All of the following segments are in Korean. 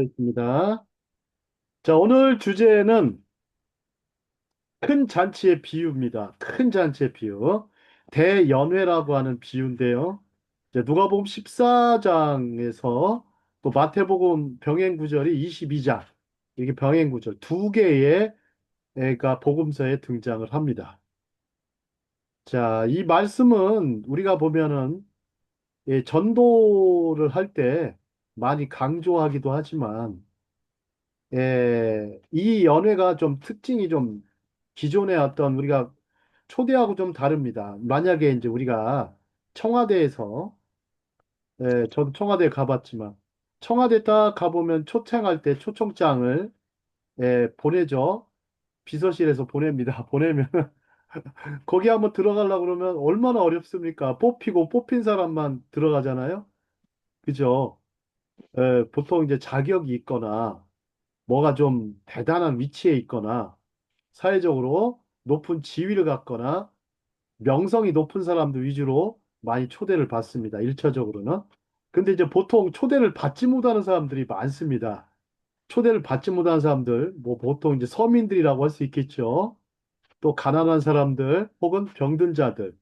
있습니다. 자, 오늘 주제는 큰 잔치의 비유입니다. 큰 잔치의 비유. 대연회라고 하는 비유인데요. 이제 누가복음 14장에서 또 마태복음 병행 구절이 22장, 이게 병행 구절 두 개의 애가 복음서에 등장을 합니다. 자, 이 말씀은 우리가 보면은 전도를 할 때 많이 강조하기도 하지만 이 연회가 좀 특징이 좀 기존의 어떤 우리가 초대하고 좀 다릅니다. 만약에 이제 우리가 청와대에서, 저도 청와대에 가봤지만, 청와대 딱 가보면 초청할 때 초청장을, 보내죠. 비서실에서 보냅니다. 보내면, 거기 한번 들어가려고 그러면 얼마나 어렵습니까? 뽑히고 뽑힌 사람만 들어가잖아요. 그죠? 보통 이제 자격이 있거나, 뭐가 좀 대단한 위치에 있거나, 사회적으로 높은 지위를 갖거나 명성이 높은 사람들 위주로 많이 초대를 받습니다. 1차적으로는. 근데 이제 보통 초대를 받지 못하는 사람들이 많습니다. 초대를 받지 못하는 사람들, 뭐 보통 이제 서민들이라고 할 수 있겠죠. 또 가난한 사람들, 혹은 병든 자들,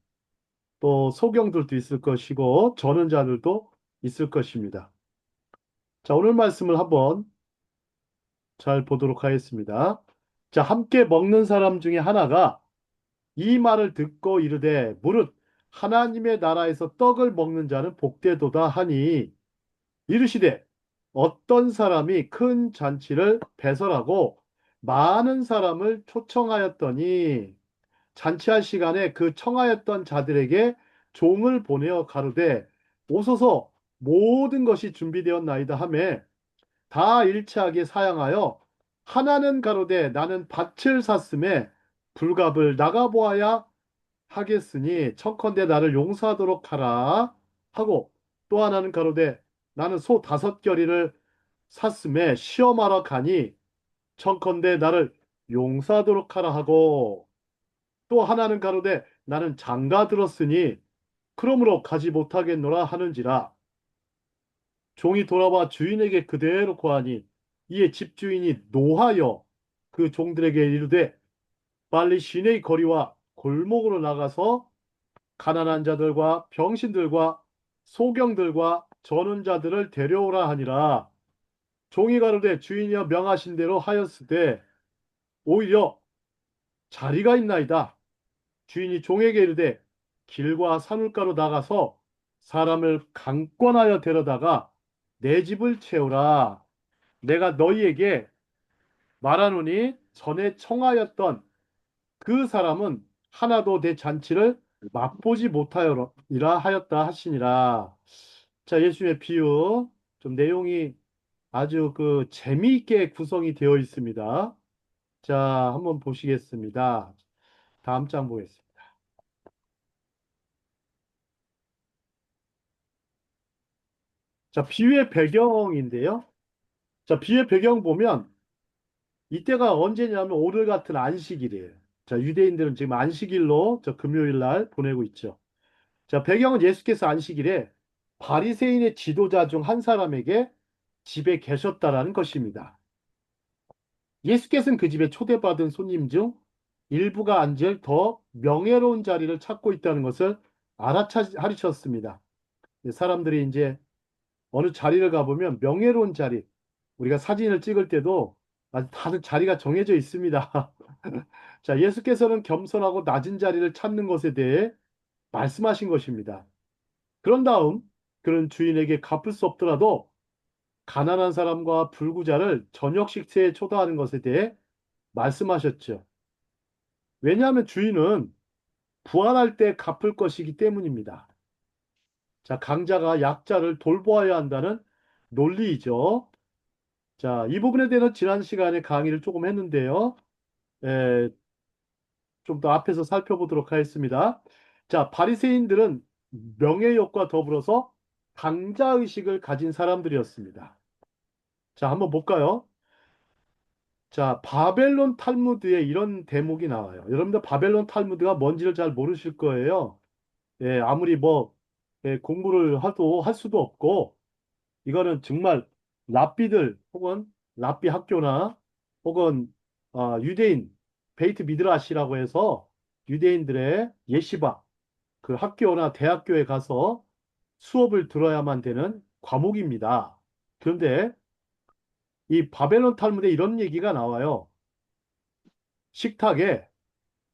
또 소경들도 있을 것이고, 전원자들도 있을 것입니다. 자, 오늘 말씀을 한번 잘 보도록 하겠습니다. 자, 함께 먹는 사람 중에 하나가 이 말을 듣고 이르되 무릇 하나님의 나라에서 떡을 먹는 자는 복되도다 하니 이르시되 어떤 사람이 큰 잔치를 배설하고 많은 사람을 초청하였더니 잔치할 시간에 그 청하였던 자들에게 종을 보내어 가로되 오소서 모든 것이 준비되었나이다 하매 다 일체하게 사양하여 하나는 가로되 나는 밭을 샀음에 불갑을 나가보아야 하겠으니 청컨대 나를 용서하도록 하라 하고 또 하나는 가로되 나는 소 5겨리를 샀음에 시험하러 가니 청컨대 나를 용서하도록 하라 하고 또 하나는 가로되 나는 장가 들었으니 그러므로 가지 못하겠노라 하는지라 종이 돌아와 주인에게 그대로 고하니 이에 집주인이 노하여 그 종들에게 이르되 빨리 시내의 거리와 골목으로 나가서 가난한 자들과 병신들과 소경들과 전원 자들을 데려오라 하니라. 종이 가로되 주인이여 명하신 대로 하였으되 오히려 자리가 있나이다. 주인이 종에게 이르되 길과 산울가로 나가서 사람을 강권하여 데려다가 내 집을 채우라. 내가 너희에게 말하노니 전에 청하였던 그 사람은 하나도 내 잔치를 맛보지 못하여이라 하였다 하시니라. 자, 예수님의 비유 좀 내용이 아주 그 재미있게 구성이 되어 있습니다. 자, 한번 보시겠습니다. 다음 장 보겠습니다. 자, 비유의 배경인데요. 자, 비유의 배경 보면 이때가 언제냐면 오늘 같은 안식일이에요. 자, 유대인들은 지금 안식일로 저 금요일 날 보내고 있죠. 자, 배경은 예수께서 안식일에 바리새인의 지도자 중 한 사람에게 집에 계셨다라는 것입니다. 예수께서는 그 집에 초대받은 손님 중 일부가 앉을 더 명예로운 자리를 찾고 있다는 것을 알아차리셨습니다. 사람들이 이제 어느 자리를 가보면 명예로운 자리, 우리가 사진을 찍을 때도 아주 다들 자리가 정해져 있습니다. 자, 예수께서는 겸손하고 낮은 자리를 찾는 것에 대해 말씀하신 것입니다. 그런 다음 그런 주인에게 갚을 수 없더라도 가난한 사람과 불구자를 저녁 식사에 초대하는 것에 대해 말씀하셨죠. 왜냐하면 주인은 부활할 때 갚을 것이기 때문입니다. 자, 강자가 약자를 돌보아야 한다는 논리이죠. 자, 이 부분에 대해서 지난 시간에 강의를 조금 했는데요. 좀 더 앞에서 살펴보도록 하겠습니다. 자, 바리새인들은 명예욕과 더불어서 강자의식을 가진 사람들이었습니다. 자, 한번 볼까요? 자, 바벨론 탈무드에 이런 대목이 나와요. 여러분들 바벨론 탈무드가 뭔지를 잘 모르실 거예요. 예, 아무리 뭐 공부를 해도 할 수도 없고 이거는 정말 랍비들 혹은 랍비 학교나 혹은 유대인 베이트 미드라시라고 해서 유대인들의 예시바 그 학교나 대학교에 가서 수업을 들어야만 되는 과목입니다. 그런데 이 바벨론 탈무드에 이런 얘기가 나와요. 식탁에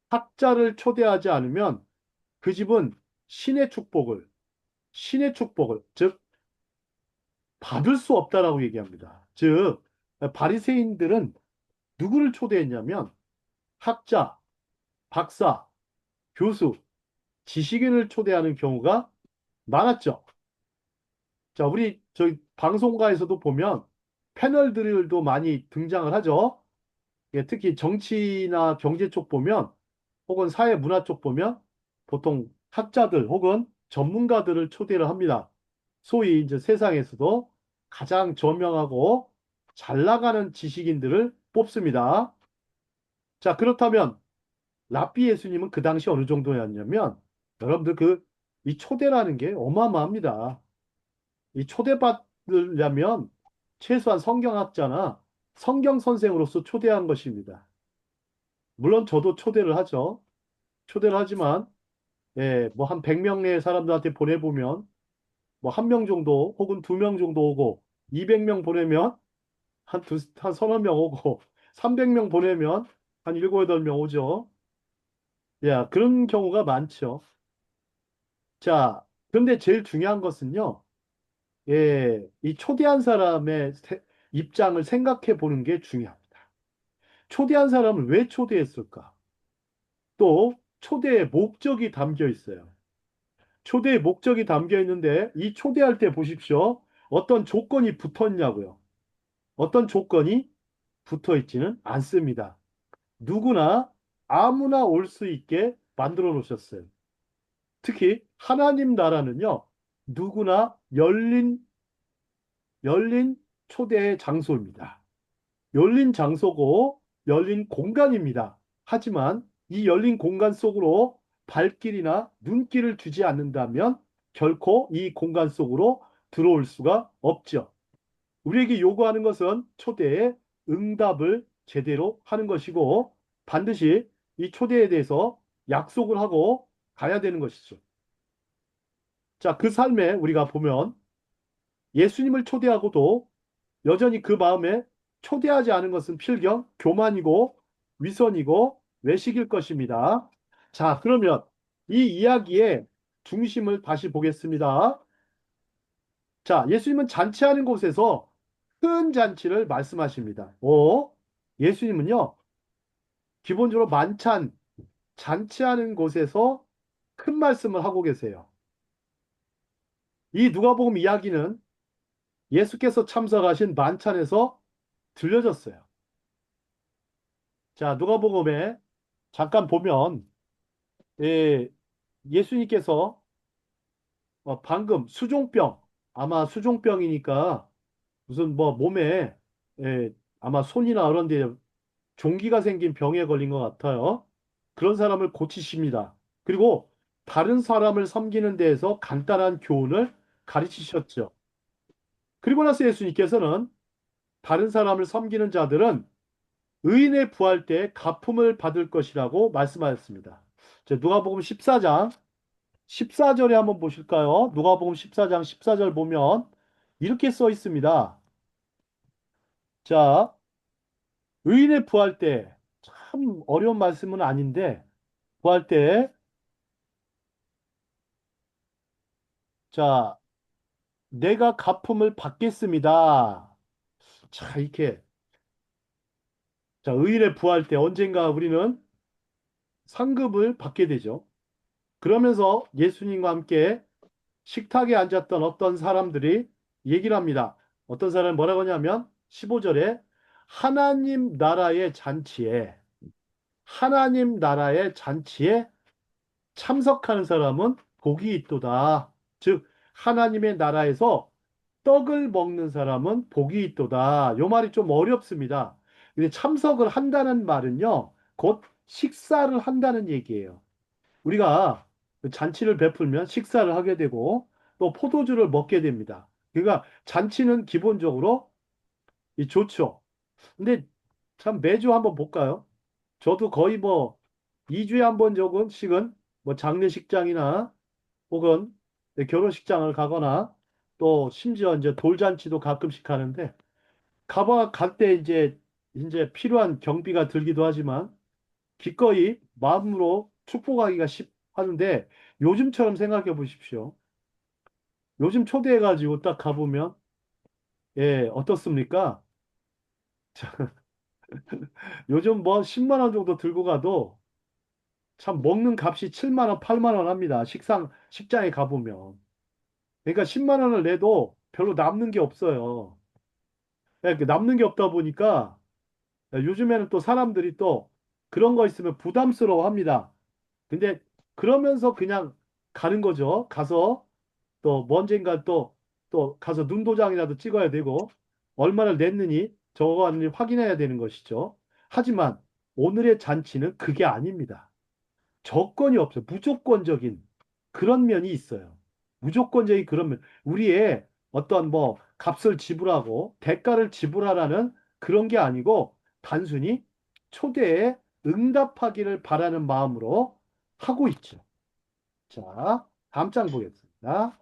학자를 초대하지 않으면 그 집은 신의 축복을, 즉, 받을 수 없다라고 얘기합니다. 즉, 바리새인들은 누구를 초대했냐면 학자, 박사, 교수, 지식인을 초대하는 경우가 많았죠. 자, 우리 저희 방송가에서도 보면 패널들도 많이 등장을 하죠. 예, 특히 정치나 경제 쪽 보면 혹은 사회 문화 쪽 보면 보통 학자들 혹은 전문가들을 초대를 합니다. 소위 이제 세상에서도 가장 저명하고 잘 나가는 지식인들을 뽑습니다. 자, 그렇다면 랍비 예수님은 그 당시 어느 정도였냐면 여러분들 이 초대라는 게 어마어마합니다. 이 초대받으려면 최소한 성경학자나 성경 선생으로서 초대한 것입니다. 물론 저도 초대를 하죠. 초대를 하지만 예, 뭐 한 100명의 사람들한테 보내보면 뭐 한 명 정도 혹은 두 명 정도 오고 200명 보내면 한 서너 명 오고 300명 보내면 한 7, 8명 오죠. 야, 그런 경우가 많죠. 자, 그런데 제일 중요한 것은요. 예, 이 초대한 사람의 입장을 생각해 보는 게 중요합니다. 초대한 사람을 왜 초대했을까? 또 초대의 목적이 담겨 있어요. 초대의 목적이 담겨 있는데 이 초대할 때 보십시오. 어떤 조건이 붙었냐고요. 어떤 조건이 붙어 있지는 않습니다. 누구나 아무나 올 수 있게 만들어 놓으셨어요. 특히 하나님 나라는요. 누구나 열린 초대의 장소입니다. 열린 장소고 열린 공간입니다. 하지만 이 열린 공간 속으로 발길이나 눈길을 주지 않는다면 결코 이 공간 속으로 들어올 수가 없죠. 우리에게 요구하는 것은 초대의 응답을 제대로 하는 것이고 반드시 이 초대에 대해서 약속을 하고 가야 되는 것이죠. 자, 그 삶에 우리가 보면 예수님을 초대하고도 여전히 그 마음에 초대하지 않은 것은 필경, 교만이고 위선이고 외식일 것입니다. 자, 그러면 이 이야기의 중심을 다시 보겠습니다. 자, 예수님은 잔치하는 곳에서 큰 잔치를 말씀하십니다. 예수님은요, 기본적으로 만찬, 잔치하는 곳에서 큰 말씀을 하고 계세요. 이 누가복음 이야기는 예수께서 참석하신 만찬에서 들려졌어요. 자, 누가복음에 잠깐 보면 예, 예수님께서 방금 수종병, 아마 수종병이니까 무슨 뭐 몸에 예, 아마 손이나 그런 데 종기가 생긴 병에 걸린 것 같아요. 그런 사람을 고치십니다. 그리고 다른 사람을 섬기는 데에서 간단한 교훈을 가르치셨죠. 그리고 나서 예수님께서는 다른 사람을 섬기는 자들은 의인의 부활 때 갚음을 받을 것이라고 말씀하셨습니다. 자, 누가복음 14장 14절에 한번 보실까요? 누가복음 14장 14절 보면 이렇게 써 있습니다. 자, 의인의 부활 때 참 어려운 말씀은 아닌데 구할 때, 자, 내가 갚음을 받겠습니다. 자, 이렇게, 자, 의인의 부활 때 언젠가 우리는 상급을 받게 되죠. 그러면서 예수님과 함께 식탁에 앉았던 어떤 사람들이 얘기를 합니다. 어떤 사람이 뭐라고 하냐면 15절에 하나님 나라의 잔치에 참석하는 사람은 복이 있도다. 즉, 하나님의 나라에서 떡을 먹는 사람은 복이 있도다. 요 말이 좀 어렵습니다. 근데 참석을 한다는 말은요, 곧 식사를 한다는 얘기예요. 우리가 그 잔치를 베풀면 식사를 하게 되고 또 포도주를 먹게 됩니다. 그러니까 잔치는 기본적으로 이 좋죠. 근데 참 매주 한번 볼까요? 저도 거의 뭐 2주에 한 번 조금씩은 뭐 장례식장이나 혹은 결혼식장을 가거나 또 심지어 이제 돌잔치도 가끔씩 하는데 갈 때 이제 필요한 경비가 들기도 하지만 기꺼이 마음으로 축복하기가 하는데 요즘처럼 생각해 보십시오. 요즘 초대해가지고 딱 가보면 예 어떻습니까? 요즘 뭐 10만 원 정도 들고 가도 참 먹는 값이 7만 원, 8만 원 합니다. 식장에 가보면. 그러니까 10만 원을 내도 별로 남는 게 없어요. 예, 남는 게 없다 보니까 요즘에는 또 사람들이 또 그런 거 있으면 부담스러워 합니다. 근데 그러면서 그냥 가는 거죠. 가서 또 언젠가 또 가서 눈도장이라도 찍어야 되고 얼마를 냈느니 저거 하느니 확인해야 되는 것이죠. 하지만 오늘의 잔치는 그게 아닙니다. 조건이 없어요. 무조건적인 그런 면이 있어요. 무조건적인 그런 면. 우리의 어떤 뭐 값을 지불하고 대가를 지불하라는 그런 게 아니고 단순히 초대에 응답하기를 바라는 마음으로 하고 있죠. 자, 다음 장 보겠습니다.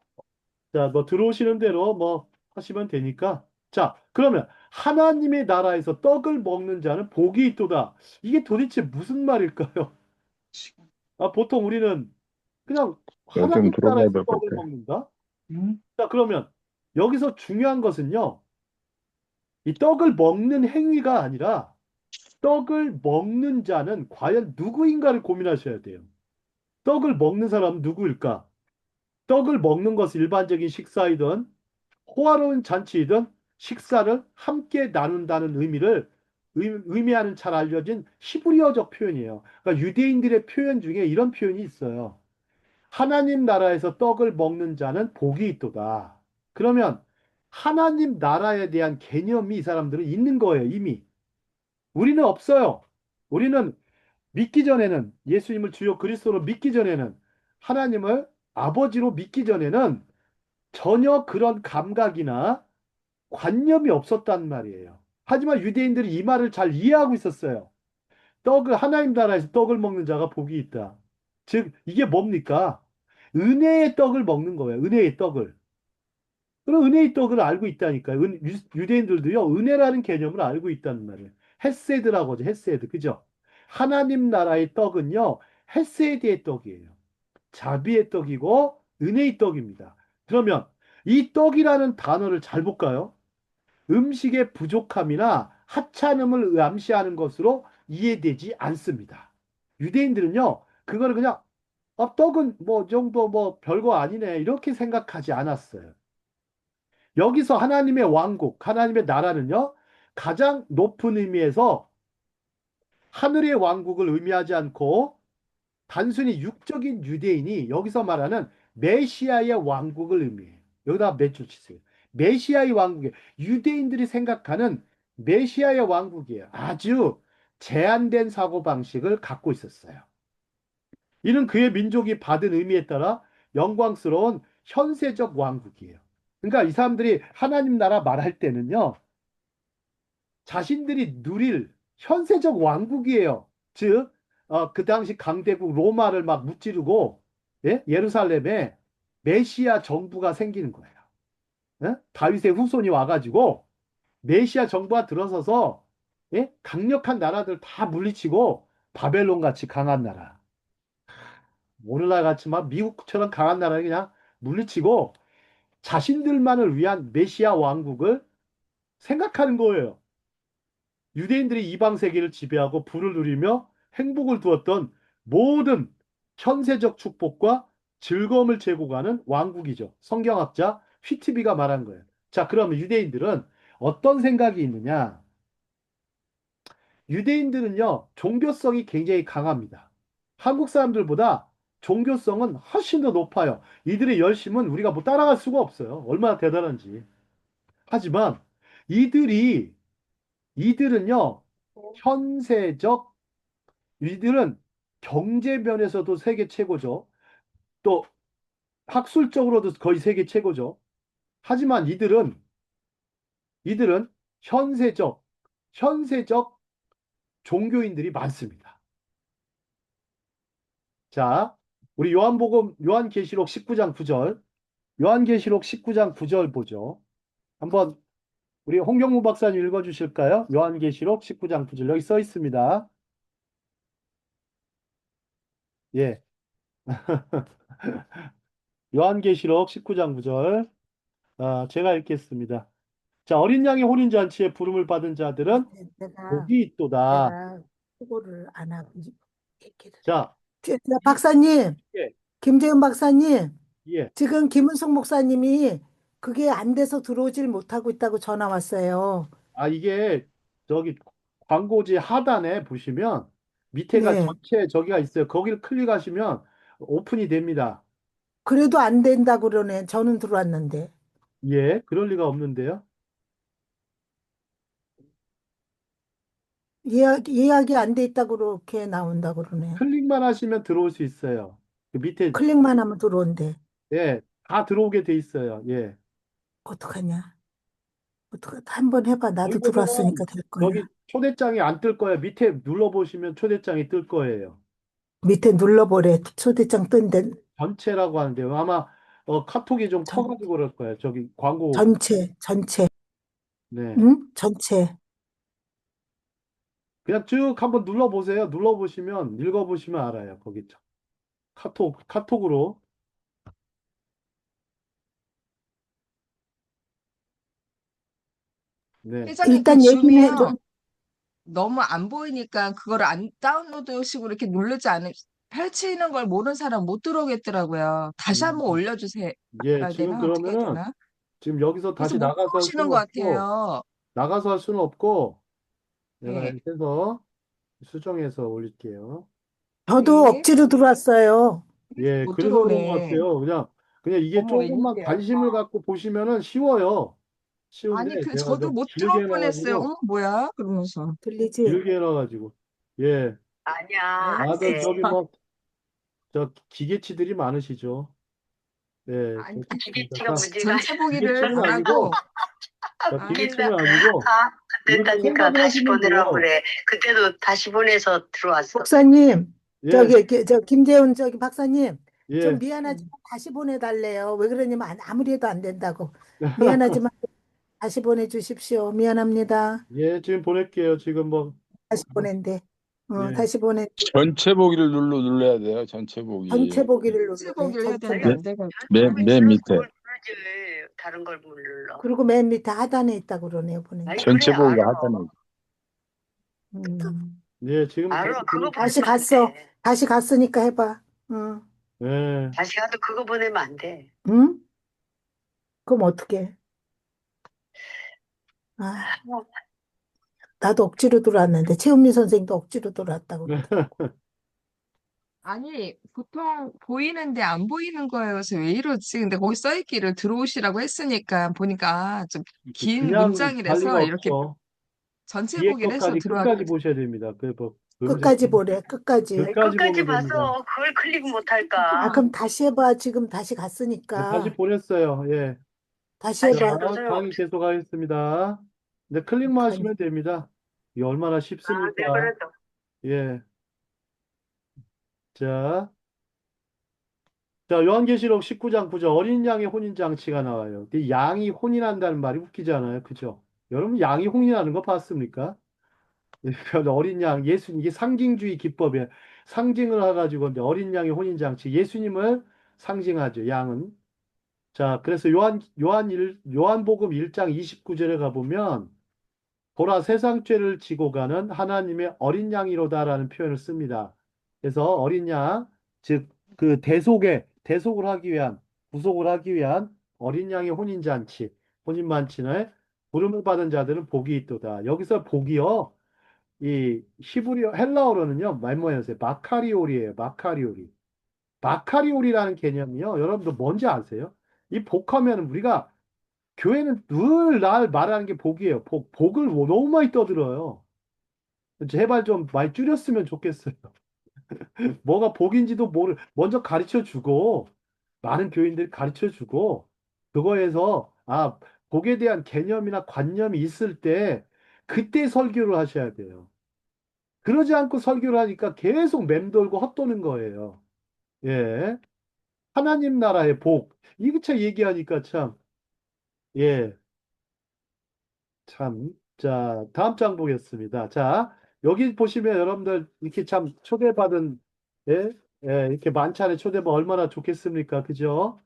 자, 뭐 들어오시는 대로 뭐 하시면 되니까. 자, 그러면 하나님의 나라에서 떡을 먹는 자는 복이 있도다. 이게 도대체 무슨 말일까요? 아, 보통 우리는 그냥 이거 좀 하나님 들어봐야 나라에서 될 것 떡을 같아. 먹는다? 자, 그러면 여기서 중요한 것은요, 이 떡을 먹는 행위가 아니라 떡을 먹는 자는 과연 누구인가를 고민하셔야 돼요. 떡을 먹는 사람은 누구일까? 떡을 먹는 것은 일반적인 식사이든 호화로운 잔치이든 식사를 함께 나눈다는 의미하는 잘 알려진 히브리어적 표현이에요. 그러니까 유대인들의 표현 중에 이런 표현이 있어요. 하나님 나라에서 떡을 먹는 자는 복이 있도다. 그러면 하나님 나라에 대한 개념이 이 사람들은 있는 거예요, 이미. 우리는 없어요. 우리는 믿기 전에는 예수님을 주요 그리스도로 믿기 전에는 하나님을 아버지로 믿기 전에는 전혀 그런 감각이나 관념이 없었단 말이에요. 하지만 유대인들이 이 말을 잘 이해하고 있었어요. 하나님 나라에서 떡을 먹는 자가 복이 있다. 즉, 이게 뭡니까? 은혜의 떡을 먹는 거예요. 은혜의 떡을. 그럼 은혜의 떡을 알고 있다니까요. 유대인들도요, 은혜라는 개념을 알고 있다는 말이에요. 헤세드라고 하죠. 헤세드. 그죠? 하나님 나라의 떡은요, 헤세드의 떡이에요. 자비의 떡이고, 은혜의 떡입니다. 그러면 이 떡이라는 단어를 잘 볼까요? 음식의 부족함이나 하찮음을 암시하는 것으로 이해되지 않습니다. 유대인들은요, 그거를 그냥 떡은 뭐 정도 뭐 별거 아니네 이렇게 생각하지 않았어요. 여기서 하나님의 왕국, 하나님의 나라는요, 가장 높은 의미에서 하늘의 왕국을 의미하지 않고 단순히 육적인 유대인이 여기서 말하는 메시아의 왕국을 의미해요. 여기다 몇 줄 치세요. 메시아의 왕국이에요. 유대인들이 생각하는 메시아의 왕국이에요. 아주 제한된 사고방식을 갖고 있었어요. 이는 그의 민족이 받은 의미에 따라 영광스러운 현세적 왕국이에요. 그러니까 이 사람들이 하나님 나라 말할 때는요, 자신들이 누릴 현세적 왕국이에요. 즉, 그 당시 강대국 로마를 막 무찌르고, 예? 예루살렘에 메시아 정부가 생기는 거예요. 예? 다윗의 후손이 와가지고 메시아 정부가 들어서서 예? 강력한 나라들 다 물리치고 바벨론 같이 강한 나라, 오늘날 같이 막 미국처럼 강한 나라를 그냥 물리치고 자신들만을 위한 메시아 왕국을 생각하는 거예요. 유대인들이 이방 세계를 지배하고 부를 누리며 행복을 두었던 모든 현세적 축복과 즐거움을 제공하는 왕국이죠. 성경학자 휘트비가 말한 거예요. 자, 그러면 유대인들은 어떤 생각이 있느냐? 유대인들은요, 종교성이 굉장히 강합니다. 한국 사람들보다 종교성은 훨씬 더 높아요. 이들의 열심은 우리가 뭐 따라갈 수가 없어요. 얼마나 대단한지. 하지만 이들이, 이들은요, 현세적 이들은 경제 면에서도 세계 최고죠. 또 학술적으로도 거의 세계 최고죠. 하지만 이들은 현세적, 현세적 종교인들이 많습니다. 자, 우리 요한계시록 19장 9절, 요한계시록 19장 9절 보죠. 한번 우리 홍경무 박사님 읽어주실까요? 요한계시록 19장 9절 여기 써 있습니다. 예, 요한계시록 19장 9절 제가 읽겠습니다. 자, 어린 양의 혼인잔치에 부름을 받은 자들은 내가 복이 있도다. 내가 수고를 안 하고 얘기를 해. 자, 박사님, 예, 김재현 박사님, 예. 지금 김은숙 목사님이 그게 안 돼서 들어오질 못하고 있다고 전화 왔어요. 이게 저기 광고지 하단에 보시면 밑에가 네. 전체 저기가 있어요. 거기를 클릭하시면 오픈이 됩니다. 그래도 안 된다고 그러네. 저는 들어왔는데. 예, 그럴 리가 없는데요. 예약이 안 돼 있다고 그렇게 나온다고 그러네요. 클릭만 하시면 들어올 수 있어요. 그 밑에, 클릭만 하면 들어온대. 예, 다 들어오게 돼 있어요. 예. 어떡하냐? 한번 해봐. 거기 나도 보면은 들어왔으니까 될 저기 거야. 초대장이 안 뜰 거예요. 밑에 눌러보시면 초대장이 뜰 거예요. 밑에 눌러보래. 초대장 뜬데. 전체라고 하는데요. 아마 카톡이 좀 전, 커가지고 그럴 거예요. 저기 광고. 전체. 네. 응? 전체. 그냥 쭉 한번 눌러보세요. 눌러보시면 읽어보시면 알아요. 거기 카톡으로. 네. 회장님, 그 일단 얘기는 해줘. 줌이요. 너무 안 보이니까 그거를 안 다운로드식으로 이렇게 누르지 않으면 펼치는 걸 모르는 사람 못 들어오겠더라고요. 다시 한번 음, 올려주세요. 예, 해야 지금 되나? 어떻게 해야 그러면은 되나? 지금 여기서 그래서 다시 못 나가서 할 들어오시는 수는 것 없고 같아요. 나가서 할 수는 없고 내가 네. 이렇게 해서 수정해서 올릴게요. 저도 네. 억지로 들어왔어요. 그래서 예, 못 그래서 그런 것 들어오네. 같아요. 그냥 이게 어머, 조금만 웬일이야. 관심을 갖고 보시면은 쉬워요. 쉬운데 아니, 그 제가 저도 좀 못 길게 들어올 뻔했어요. 해놔가지고 어머, 뭐야? 그러면서. 들리지? 길게 해놔가지고 예, 아니야, 네. 안 다들 돼. 저기 뭐 저 기계치들이 많으시죠. 예, 아니, 좋습니다. 기계치가 자, 문제가 전체 아니야. 보기를 기계치는 안 아니고 하고, 아, 기계치는 웃긴다. 아니고 안 우리가 된다니까 생각을 다시 하시면 보내라고 돼요. 그래. 그때도 다시 보내서 들어왔어. 목사님, 예, 김재훈 박사님, 좀 예. 미안하지만 다시 보내달래요. 왜 그러냐면 아무리 해도 안 된다고. 미안하지만 다시 보내주십시오. 미안합니다. 예, 지금 보낼게요. 지금 뭐, 다시 보낸대. 예, 다시 보내. 전체 보기를 눌러야 돼요. 전체 전체 보기. 보기를 전체 누르래. 보기를 해야 전체 아니, 되는데 보기. 안 돼가지고. 맨 밑에. 그걸 누르지. 다른 걸 못 눌러. 그리고 맨 밑에 하단에 있다고 그러네요. 보낸 아니, 게. 그래, 전체 보기가 알아. 하단에. 음. 예, 지금 알아. 그렇게 그거 다시 보내면 안 갔어. 돼. 다시 갔으니까 해봐. 응. 예, 다시 가도 그거 보내면 안 돼. 응? 그럼 어떡해? 아, 나도 억지로 들어왔는데 최은미 선생도 억지로 들어왔다고 그러더라고. 아니, 보통 보이는데 안 보이는 거예요. 그래서 왜 이러지? 근데 거기 써있기를 들어오시라고 했으니까 보니까 좀 긴 그냥 갈 리가 문장이라서 이렇게 없죠. 전체 뒤에 보기를 해서 것까지 끝까지 들어왔거든요. 보셔야 됩니다. 뭐, 금세, 끝까지 보래. 끝까지. 아니, 끝까지 끝까지 보면 봐서 됩니다. 그걸 클릭 못 아, 할까? 그럼 다시 해봐. 지금 다시 네, 다시 갔으니까. 보냈어요. 예. 다시 다시 자, 해봐. 해도 강의 소용없어. 계속하겠습니다. 근데 클릭만 어떡하냐. 하시면 됩니다. 이게 얼마나 아, 쉽습니까? 내버려둬. 예. 자, 요한계시록 19장 9절 어린 양의 혼인잔치가 나와요. 이 양이 혼인한다는 말이 웃기잖아요. 그죠? 여러분, 양이 혼인하는 거 봤습니까? 어린 양, 예수님, 이게 상징주의 기법이에요. 상징을 해가지고 이제 어린 양의 혼인잔치, 예수님을 상징하죠, 양은. 자, 그래서 요한복음 1장 29절에 가보면, 보라 세상 죄를 지고 가는 하나님의 어린 양이로다라는 표현을 씁니다. 그래서 어린 양, 즉, 그 대속을 하기 위한, 구속을 하기 위한 어린 양의 혼인잔치, 혼인만친을 부름을 받은 자들은 복이 있도다. 여기서 복이요. 이 히브리어 헬라어로는요 말모양새 마카리올이에요. 마카리올이. 마카리올이라는 개념이요. 여러분들 뭔지 아세요? 이 복하면 우리가 교회는 늘 날 말하는 게 복이에요. 복을 너무 많이 떠들어요. 제발 좀 많이 줄였으면 좋겠어요. 뭐가 복인지도 먼저 가르쳐 주고 많은 교인들이 가르쳐 주고 그거에서 거기에 대한 개념이나 관념이 있을 때 그때 설교를 하셔야 돼요. 그러지 않고 설교를 하니까 계속 맴돌고 헛도는 거예요. 예. 하나님 나라의 복. 이거 참 얘기하니까 참, 예, 참. 자, 다음 장 보겠습니다. 자, 여기 보시면 여러분들 이렇게 참 초대받은, 예, 예, 이렇게 만찬에 초대받으면 얼마나 좋겠습니까? 그죠?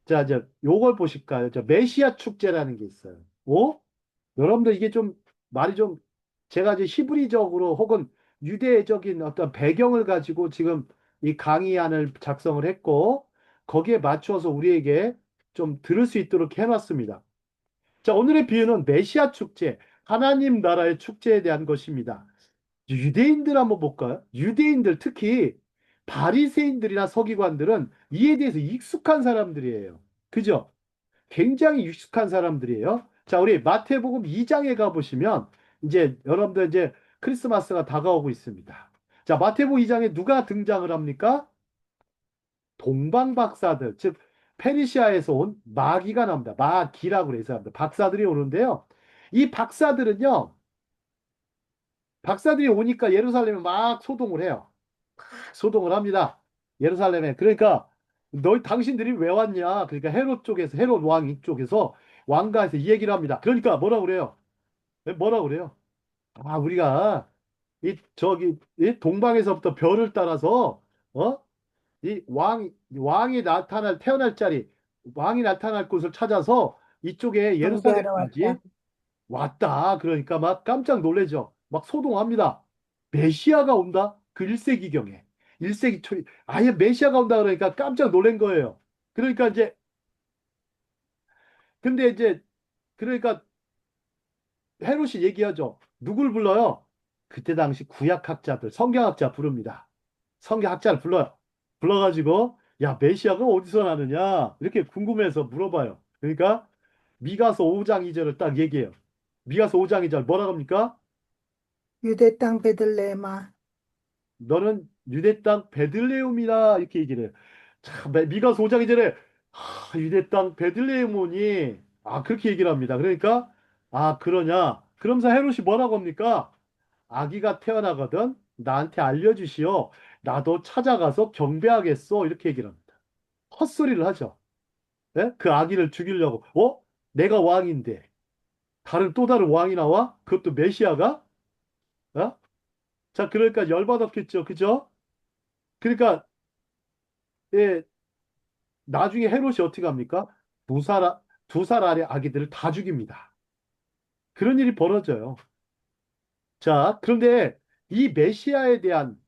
자, 이제 요걸 보실까요? 저 메시아 축제라는 게 있어요. 오? 여러분들 이게 좀 말이 좀 제가 이제 히브리적으로 혹은 유대적인 어떤 배경을 가지고 지금 이 강의안을 작성을 했고 거기에 맞춰서 우리에게 좀 들을 수 있도록 해놨습니다. 자, 오늘의 비유는 메시아 축제, 하나님 나라의 축제에 대한 것입니다. 유대인들 한번 볼까요? 유대인들 특히 바리새인들이나 서기관들은 이에 대해서 익숙한 사람들이에요. 그죠? 굉장히 익숙한 사람들이에요. 자, 우리 마태복음 2장에 가보시면 이제 여러분들 이제 크리스마스가 다가오고 있습니다. 자, 마태복음 2장에 누가 등장을 합니까? 동방박사들, 즉 페르시아에서 온 마귀가 나옵니다. 마귀라고 그래서 합니다. 박사들이 오는데요. 이 박사들이 오니까 예루살렘에 막 소동을 해요. 소동을 합니다. 예루살렘에. 그러니까 너희 당신들이 왜 왔냐? 그러니까 헤롯 쪽에서 헤롯 왕 이쪽에서 왕가에서 이 얘기를 합니다. 그러니까 뭐라 그래요? 뭐라 그래요? 아, 우리가 이 저기 이 동방에서부터 별을 따라서 어? 이 왕이 나타날 태어날 자리 왕이 나타날 곳을 찾아서 이쪽에 경배하러 예루살렘까지 왔다. 왔다. 그러니까 막 깜짝 놀래죠. 막 소동합니다. 메시아가 온다? 그 1세기경에. 1세기 초, 아예 메시아가 온다 그러니까 깜짝 놀란 거예요. 그러니까 이제, 근데 이제, 그러니까 헤롯이 얘기하죠. 누굴 불러요? 그때 당시 구약학자들, 성경학자 부릅니다. 성경학자를 불러요. 불러가지고, 야, 메시아가 어디서 나느냐? 이렇게 궁금해서 물어봐요. 그러니까, 미가서 5장 2절을 딱 얘기해요. 미가서 5장 2절 뭐라 합니까? 유대 땅 베들레헴아. 너는 유대 땅 베들레헴이라 이렇게 얘기를 해요. 참, 미가 소장이 전에 유대 땅 베들레헴이니 그렇게 얘기를 합니다. 그러니까 그러냐? 그러면서 헤롯이 뭐라고 합니까? 아기가 태어나거든 나한테 알려주시오. 나도 찾아가서 경배하겠소. 이렇게 얘기를 합니다. 헛소리를 하죠. 예? 그 아기를 죽이려고. 내가 왕인데 또 다른 왕이 나와? 그것도 메시아가? 어? 자, 그러니까 열받았겠죠. 그죠? 그러니까 예, 나중에 헤롯이 어떻게 합니까? 두 살, 두 살 아래 아기들을 다 죽입니다. 그런 일이 벌어져요. 자, 그런데 이 메시아에 대한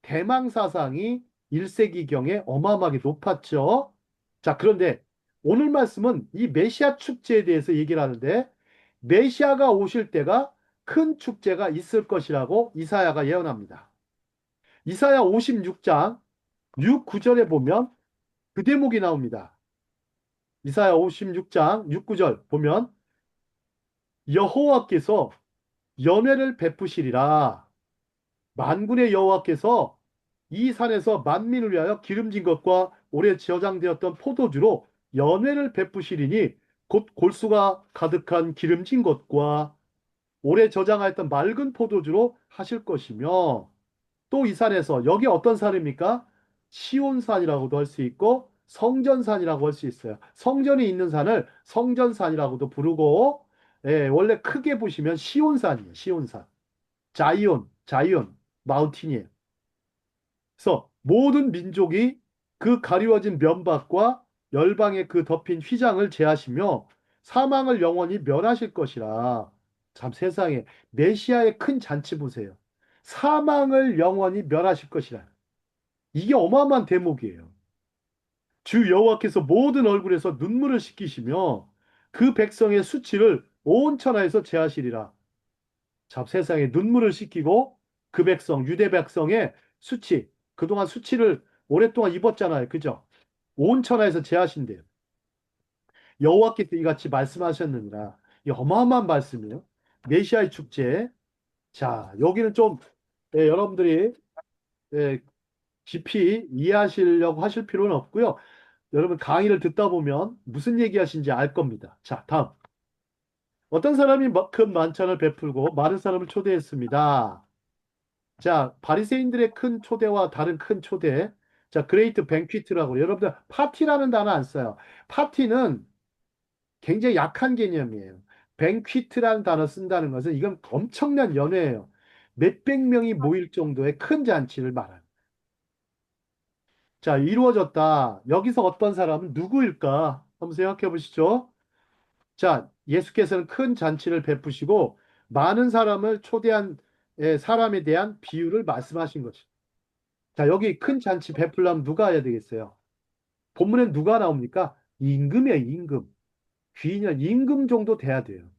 대망 사상이 1세기경에 어마어마하게 높았죠. 자, 그런데 오늘 말씀은 이 메시아 축제에 대해서 얘기를 하는데 메시아가 오실 때가 큰 축제가 있을 것이라고 이사야가 예언합니다. 이사야 56장 6, 9절에 보면 그 대목이 나옵니다. 이사야 56장 6, 9절 보면 여호와께서 연회를 베푸시리라. 만군의 여호와께서 이 산에서 만민을 위하여 기름진 것과 오래 저장되었던 포도주로 연회를 베푸시리니 곧 골수가 가득한 기름진 것과 오래 저장하였던 맑은 포도주로 하실 것이며 또 이 산에서 여기 어떤 산입니까? 시온산이라고도 할 수 있고 성전산이라고 할 수 있어요. 성전이 있는 산을 성전산이라고도 부르고 원래 크게 보시면 시온산이에요. 시온산. 자이온, 마운틴이에요. 그래서 모든 민족이 그 가리워진 면박과 열방의 그 덮인 휘장을 제하시며 사망을 영원히 멸하실 것이라. 참 세상에 메시아의 큰 잔치 보세요. 사망을 영원히 멸하실 것이라. 이게 어마어마한 대목이에요. 주 여호와께서 모든 얼굴에서 눈물을 씻기시며 그 백성의 수치를 온 천하에서 제하시리라. 참 세상에 눈물을 씻기고 그 백성, 유대 백성의 수치, 그동안 수치를 오랫동안 입었잖아요. 그죠? 온 천하에서 제하신대요. 여호와께서 이같이 말씀하셨느니라. 이 어마어마한 말씀이에요. 메시아의 축제. 자, 여기는 좀 여러분들이 예, 깊이 이해하시려고 하실 필요는 없고요. 여러분 강의를 듣다 보면 무슨 얘기 하신지 알 겁니다. 자, 다음. 어떤 사람이 큰 만찬을 베풀고 많은 사람을 초대했습니다. 자, 바리새인들의 큰 초대와 다른 큰 초대. 자, 그레이트 뱅퀴트라고. 여러분들 파티라는 단어 안 써요. 파티는 굉장히 약한 개념이에요. 뱅퀴트라는 단어 쓴다는 것은 이건 엄청난 연회예요. 몇백 명이 모일 정도의 큰 잔치를 말하는. 자, 이루어졌다. 여기서 어떤 사람은 누구일까? 한번 생각해 보시죠. 자, 예수께서는 큰 잔치를 베푸시고 많은 사람을 초대한 사람에 대한 비유를 말씀하신 거죠. 자, 여기 큰 잔치 베풀려면 누가 해야 되겠어요? 본문에 누가 나옵니까? 임금이에요, 임금. 귀인이 임금 정도 돼야 돼요.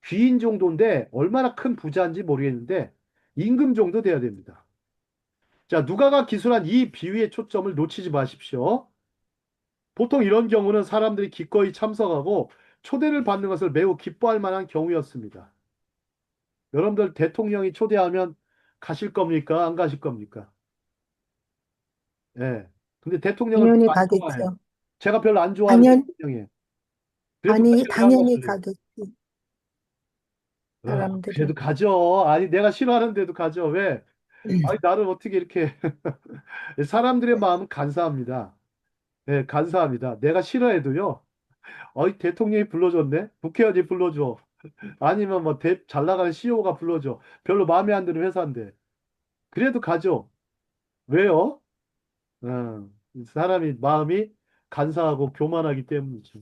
귀인 정도인데 얼마나 큰 부자인지 모르겠는데 임금 정도 돼야 됩니다. 자, 누가가 기술한 이 비유의 초점을 놓치지 마십시오. 보통 이런 경우는 사람들이 기꺼이 참석하고 초대를 받는 것을 매우 기뻐할 만한 경우였습니다. 여러분들 대통령이 초대하면 가실 겁니까? 안 가실 겁니까? 예. 근데 대통령을 별로 당연히 안 좋아해요. 가겠죠. 제가 별로 안 좋아하는 당연, 대통령이에요. 그래도 아니, 가려고 한 당연히 것을. 가겠지. 사람들이. 그래도 가죠. 아니, 내가 싫어하는데도 가죠. 왜? 아니, 나를 어떻게 이렇게. 사람들의 마음은 간사합니다. 예, 간사합니다. 내가 싫어해도요. 어이, 대통령이 불러줬네? 국회의원이 불러줘. 아니면 뭐 잘 나가는 CEO가 불러줘. 별로 마음에 안 드는 회사인데. 그래도 가죠. 왜요? 사람이 마음이 간사하고 교만하기 때문이죠.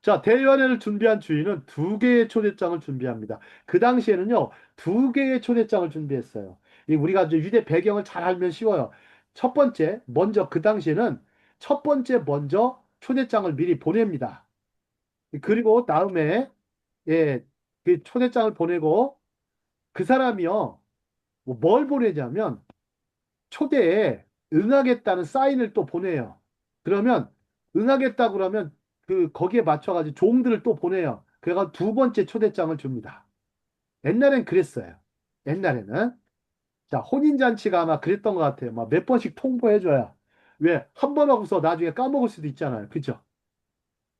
자, 대연회를 준비한 주인은 두 개의 초대장을 준비합니다. 그 당시에는요, 두 개의 초대장을 준비했어요. 우리가 이제 유대 배경을 잘 알면 쉬워요. 첫 번째, 먼저 그 당시에는 첫 번째 먼저 초대장을 미리 보냅니다. 그리고 다음에 예, 그 초대장을 보내고 그 사람이요, 뭐뭘 보내냐면 초대에 응하겠다는 사인을 또 보내요. 그러면 응하겠다 그러면 거기에 맞춰가지고 종들을 또 보내요. 그래가 두 번째 초대장을 줍니다. 옛날엔 그랬어요. 옛날에는. 자, 혼인잔치가 아마 그랬던 것 같아요. 막 몇 번씩 통보해줘야. 왜? 한 번 하고서 나중에 까먹을 수도 있잖아요. 그죠?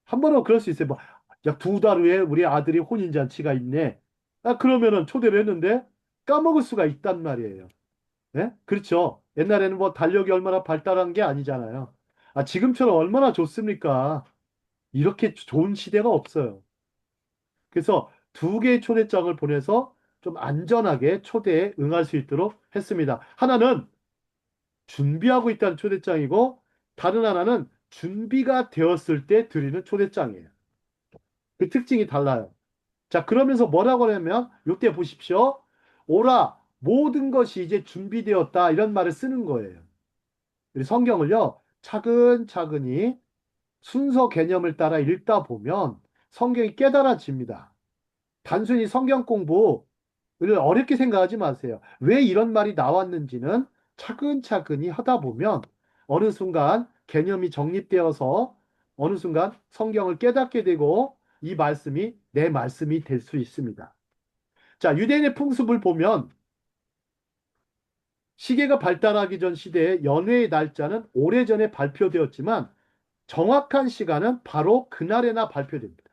한 번 하고 그럴 수 있어요. 뭐, 야, 두 달 후에 우리 아들이 혼인잔치가 있네. 아, 그러면은 초대를 했는데 까먹을 수가 있단 말이에요. 예? 그렇죠. 옛날에는 뭐 달력이 얼마나 발달한 게 아니잖아요. 아, 지금처럼 얼마나 좋습니까? 이렇게 좋은 시대가 없어요. 그래서 두 개의 초대장을 보내서 좀 안전하게 초대에 응할 수 있도록 했습니다. 하나는 준비하고 있다는 초대장이고, 다른 하나는 준비가 되었을 때 드리는 초대장이에요. 그 특징이 달라요. 자, 그러면서 뭐라고 하냐면, 이때 보십시오. 오라, 모든 것이 이제 준비되었다. 이런 말을 쓰는 거예요. 우리 성경을요, 차근차근히 순서 개념을 따라 읽다 보면 성경이 깨달아집니다. 단순히 성경 공부를 어렵게 생각하지 마세요. 왜 이런 말이 나왔는지는 차근차근히 하다 보면 어느 순간 개념이 정립되어서 어느 순간 성경을 깨닫게 되고 이 말씀이 내 말씀이 될 수 있습니다. 자, 유대인의 풍습을 보면 시계가 발달하기 전 시대에 연회의 날짜는 오래전에 발표되었지만 정확한 시간은 바로 그날에나 발표됩니다.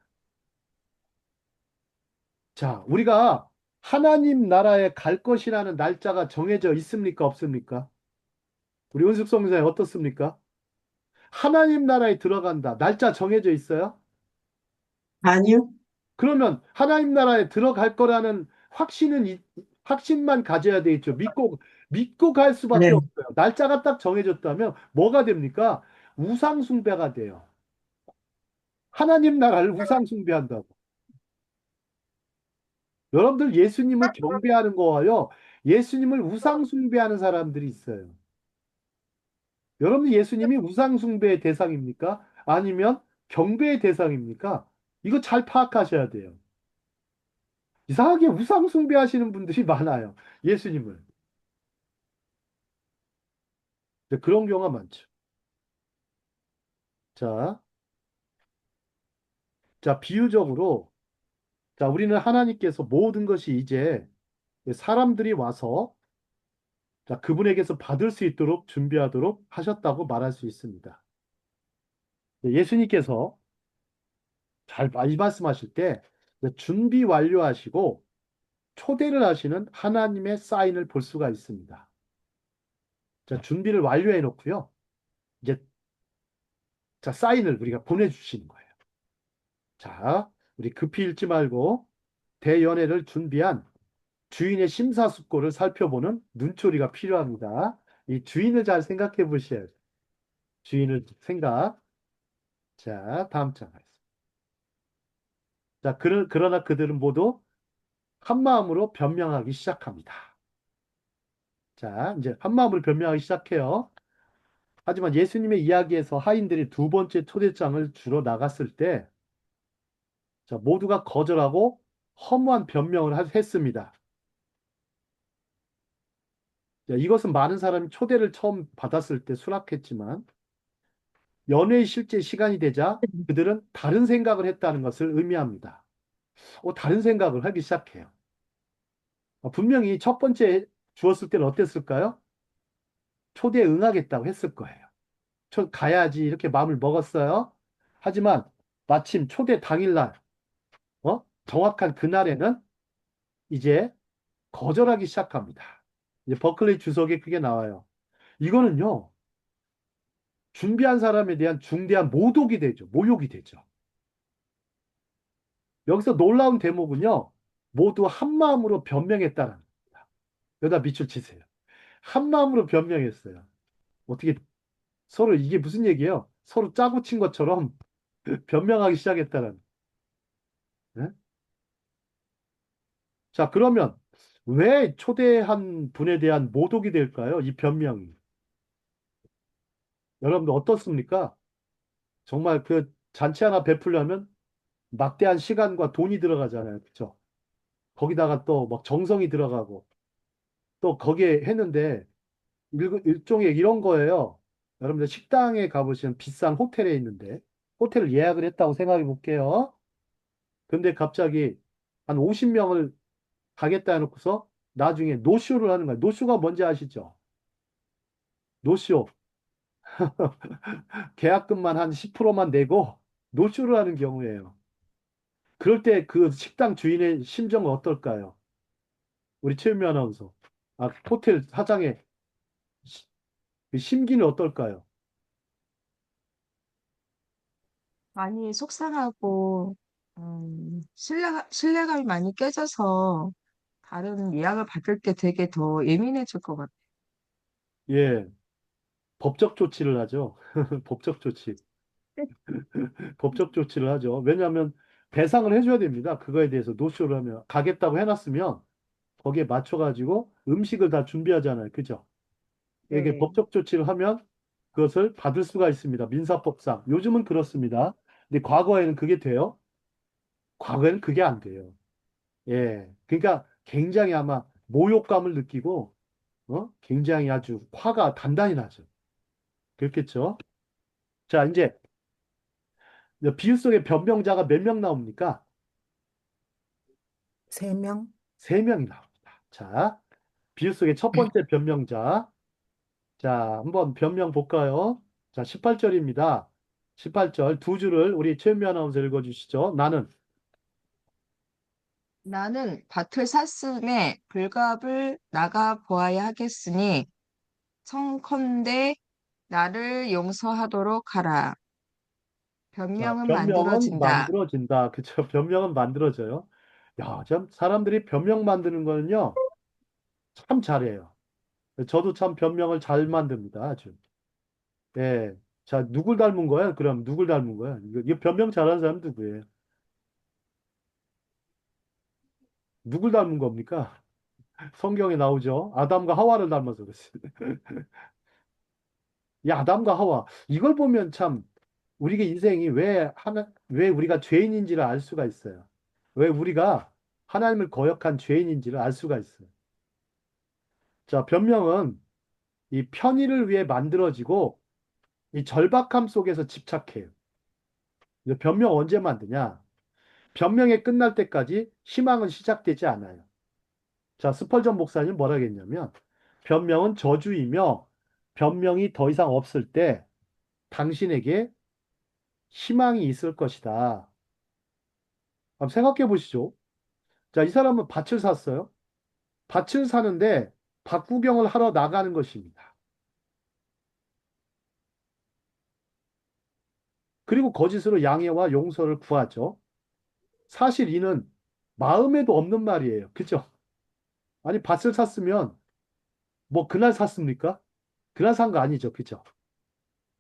자, 우리가 하나님 나라에 갈 것이라는 날짜가 정해져 있습니까? 없습니까? 우리 은숙성사에 어떻습니까? 하나님 나라에 들어간다. 날짜 정해져 있어요? 아니요. 그러면 하나님 나라에 들어갈 거라는 확신만 가져야 되겠죠. 믿고 갈 수밖에 네. 없어요. 날짜가 딱 정해졌다면 뭐가 됩니까? 우상숭배가 돼요. 하나님 나라를 우상숭배한다고. 여러분들 예수님을 경배하는 거와요. 예수님을 우상숭배하는 사람들이 있어요. 여러분 예수님이 우상숭배의 대상입니까? 아니면 경배의 대상입니까? 이거 잘 파악하셔야 돼요. 이상하게 우상숭배하시는 분들이 많아요. 예수님을. 그런 경우가 많죠. 자, 자, 비유적으로, 자, 우리는 하나님께서 모든 것이 이제 사람들이 와서 자, 그분에게서 받을 수 있도록 준비하도록 하셨다고 말할 수 있습니다. 예수님께서 이 말씀하실 때 준비 완료하시고 초대를 하시는 하나님의 사인을 볼 수가 있습니다. 자, 준비를 완료해 놓고요. 이제 자, 사인을 우리가 보내주시는 거예요. 자, 우리 급히 읽지 말고 대연애를 준비한 주인의 심사숙고를 살펴보는 눈초리가 필요합니다. 이 주인을 잘 생각해 보셔야 돼요. 주인을 생각. 자, 다음 장 말씀. 자, 그러나 그들은 모두 한 마음으로 변명하기 시작합니다. 자, 이제 한 마음으로 변명하기 시작해요. 하지만 예수님의 이야기에서 하인들이 두 번째 초대장을 주러 나갔을 때, 자, 모두가 거절하고 허무한 변명을 했습니다. 자, 이것은 많은 사람이 초대를 처음 받았을 때 수락했지만, 연회의 실제 시간이 되자 그들은 다른 생각을 했다는 것을 의미합니다. 다른 생각을 하기 시작해요. 분명히 첫 번째 주었을 때는 어땠을까요? 초대에 응하겠다고 했을 거예요. 가야지 이렇게 마음을 먹었어요. 하지만 마침 초대 당일날, 정확한 그날에는 이제 거절하기 시작합니다. 이제 버클리 주석에 그게 나와요. 이거는요, 준비한 사람에 대한 중대한 모독이 되죠. 모욕이 되죠. 여기서 놀라운 대목은요, 모두 한 마음으로 변명했다는 겁니다. 여기다 밑줄 치세요. 한 마음으로 변명했어요. 어떻게 서로 이게 무슨 얘기예요? 서로 짜고 친 것처럼 변명하기 시작했다는. 네? 자, 그러면 왜 초대한 분에 대한 모독이 될까요? 이 변명이. 여러분들 어떻습니까? 정말 그 잔치 하나 베풀려면 막대한 시간과 돈이 들어가잖아요. 그죠? 거기다가 또 막 정성이 들어가고 또 거기에 했는데 일종의 이런 거예요. 여러분들 식당에 가보시면 비싼 호텔에 있는데 호텔을 예약을 했다고 생각해 볼게요. 근데 갑자기 한 50명을 가겠다 해놓고서 나중에 노쇼를 하는 거예요. 노쇼가 뭔지 아시죠? 노쇼. 계약금만 한 10%만 내고 노쇼를 하는 경우예요. 그럴 때 그 식당 주인의 심정은 어떨까요? 우리 최은미 아나운서. 호텔 사장의 그 심기는 어떨까요? 많이 속상하고, 신뢰감이 많이 깨져서 다른 예약을 받을 때 되게 더 예민해질 것 같아요. 예, 법적 조치를 하죠. 법적 조치. 법적 조치를 하죠. 왜냐하면 배상을 해줘야 됩니다. 그거에 대해서 노쇼를 하면 가겠다고 해놨으면 거기에 맞춰가지고 음식을 다 준비하잖아요. 그죠? 이게 네. 법적 조치를 하면 그것을 받을 수가 있습니다. 민사법상. 요즘은 그렇습니다. 근데 과거에는 그게 돼요? 과거에는 그게 안 돼요. 예. 그러니까 굉장히 아마 모욕감을 느끼고, 굉장히 아주 화가 단단히 나죠. 그렇겠죠? 자, 이제 비유 속에 변명자가 몇 명 나옵니까? 3명. 세 명이 나옵니다. 자, 비유 속의 첫 번째 변명자. 자, 한번 변명 볼까요? 자, 18절입니다. 18절 두 줄을 우리 최은미 아나운서 읽어주시죠. 나는 밭을 샀음에 불갑을 나가 보아야 하겠으니 청컨대 나를 용서하도록 하라. 자, 변명은 변명은 만들어진다. 만들어진다. 그쵸? 변명은 만들어져요. 야, 참, 사람들이 변명 만드는 거는요, 참 잘해요. 저도 참 변명을 잘 만듭니다. 아주. 예. 자, 누굴 닮은 거야? 그럼 누굴 닮은 거야? 이거 변명 잘하는 사람 누구예요? 누굴 닮은 겁니까? 성경에 나오죠. 아담과 하와를 닮아서 그랬어요. 이 아담과 하와. 이걸 보면 참 우리의 인생이 왜 우리가 죄인인지를 알 수가 있어요. 왜 우리가 하나님을 거역한 죄인인지를 알 수가 있어요. 자, 변명은 이 편의를 위해 만들어지고 이 절박함 속에서 집착해요. 근데 변명 언제 만드냐? 변명이 끝날 때까지 희망은 시작되지 않아요. 자, 스펄전 목사님 뭐라 했냐면 변명은 저주이며 변명이 더 이상 없을 때 당신에게 희망이 있을 것이다. 한번 생각해 보시죠. 자, 이 사람은 밭을 샀어요. 밭을 사는데 밭 구경을 하러 나가는 것입니다. 그리고 거짓으로 양해와 용서를 구하죠. 사실 이는 마음에도 없는 말이에요. 그죠? 아니, 밭을 샀으면 뭐 그날 샀습니까? 그날 산 거 아니죠. 그죠?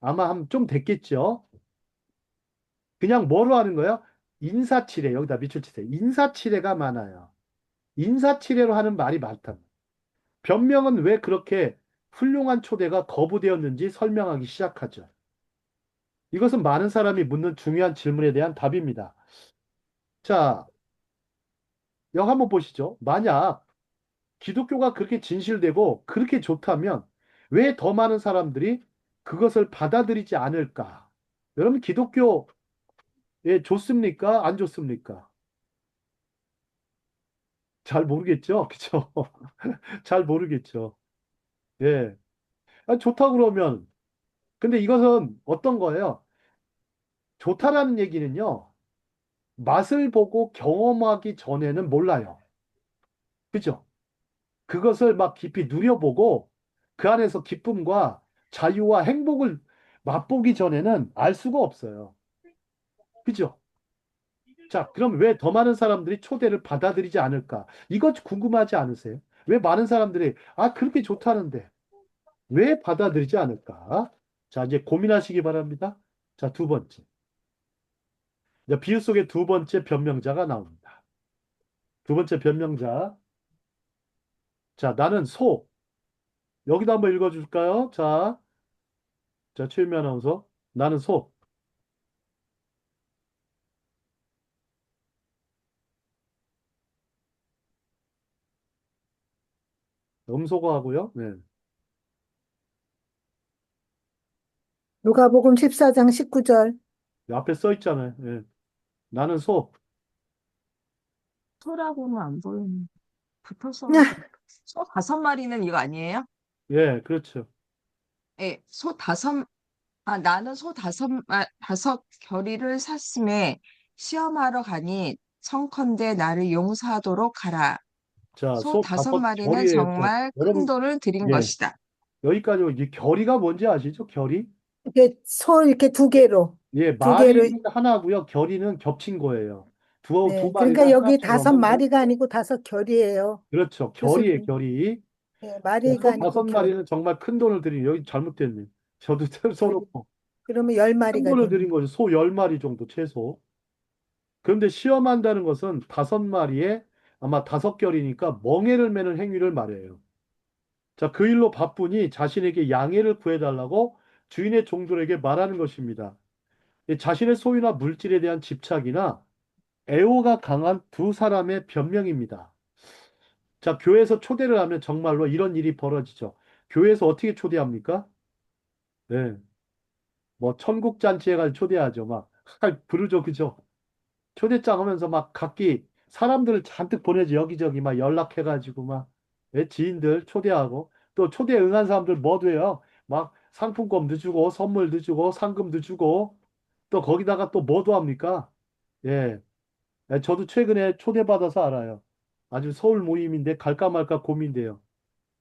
아마 한 좀 됐겠죠. 그냥 뭐로 하는 거예요? 인사치레. 여기다 밑줄 치세요. 인사치레가 많아요. 인사치레로 하는 말이 많다. 변명은 왜 그렇게 훌륭한 초대가 거부되었는지 설명하기 시작하죠. 이것은 많은 사람이 묻는 중요한 질문에 대한 답입니다. 자, 여기 한번 보시죠. 만약 기독교가 그렇게 진실되고 그렇게 좋다면 왜 더 많은 사람들이 그것을 받아들이지 않을까? 여러분, 기독교에 좋습니까? 안 좋습니까? 잘 모르겠죠? 그쵸? 잘 모르겠죠. 예. 아, 좋다 그러면. 근데 이것은 어떤 거예요? 좋다라는 얘기는요, 맛을 보고 경험하기 전에는 몰라요. 그죠? 그것을 막 깊이 누려보고 그 안에서 기쁨과 자유와 행복을 맛보기 전에는 알 수가 없어요. 그죠? 자, 그럼 왜 더 많은 사람들이 초대를 받아들이지 않을까? 이거 궁금하지 않으세요? 왜 많은 사람들이, 아, 그렇게 좋다는데, 왜 받아들이지 않을까? 자, 이제 고민하시기 바랍니다. 자, 두 번째. 이제 비유 속의 두 번째 변명자가 나옵니다. 두 번째 변명자. 자, 나는 소. 여기도 한번 읽어줄까요? 자, 최유미 아나운서. 나는 소. 음소거 하고요. 네. 누가복음 14장 19절. 앞에 써 있잖아요. 예. 나는 소. 소라고는 안 보이는. 붙어서 소 5마리는 이거 아니에요? 예, 그렇죠. 예, 나는 소 5결의를 샀음에 시험하러 가니 청컨대 나를 용서하도록 하라. 자, 소 소 다섯 다섯 마리는 결이에요. 자, 정말 큰 여러분, 돈을 들인 예. 것이다. 여기까지 이 결이가 뭔지 아시죠? 결이? 이렇게 소 이렇게 두 개로. 예, 두 개로. 마리는 하나고요. 결이는 겹친 거예요. 두 네. 마리를 그러니까 여기 하나처럼 다섯 한다. 마리가 아니고 다섯 결이에요. 그렇죠. 결이에요, 교수님. 결이. 네, 마리가 소 아니고 다섯 결. 마리는 정말 큰 돈을 들인, 여기 잘못됐네. 저도 그럼- 써놓고. 그러면 열 큰 마리가 돈을 되는 들인 거죠. 소 10마리 정도 최소. 그런데 시험한다는 것은 5마리에 아마 5결이니까 멍에를 매는 행위를 말해요. 자, 그 일로 바쁘니 자신에게 양해를 구해달라고 주인의 종들에게 말하는 것입니다. 이 자신의 소유나 물질에 대한 집착이나 애호가 강한 두 사람의 변명입니다. 자, 교회에서 초대를 하면 정말로 이런 일이 벌어지죠. 교회에서 어떻게 초대합니까? 네. 뭐, 천국잔치 해가지고 초대하죠. 막, 부르죠. 그죠? 초대장 하면서 막 각기 사람들을 잔뜩 보내지. 여기저기 막 연락해가지고 막, 예, 지인들 초대하고, 또 초대 응한 사람들 뭐도 해요. 막 상품권도 주고, 선물도 주고, 상금도 주고, 또 거기다가 또 뭐도 합니까? 예. 예, 저도 최근에 초대받아서 알아요. 아주 서울 모임인데 갈까 말까 고민돼요.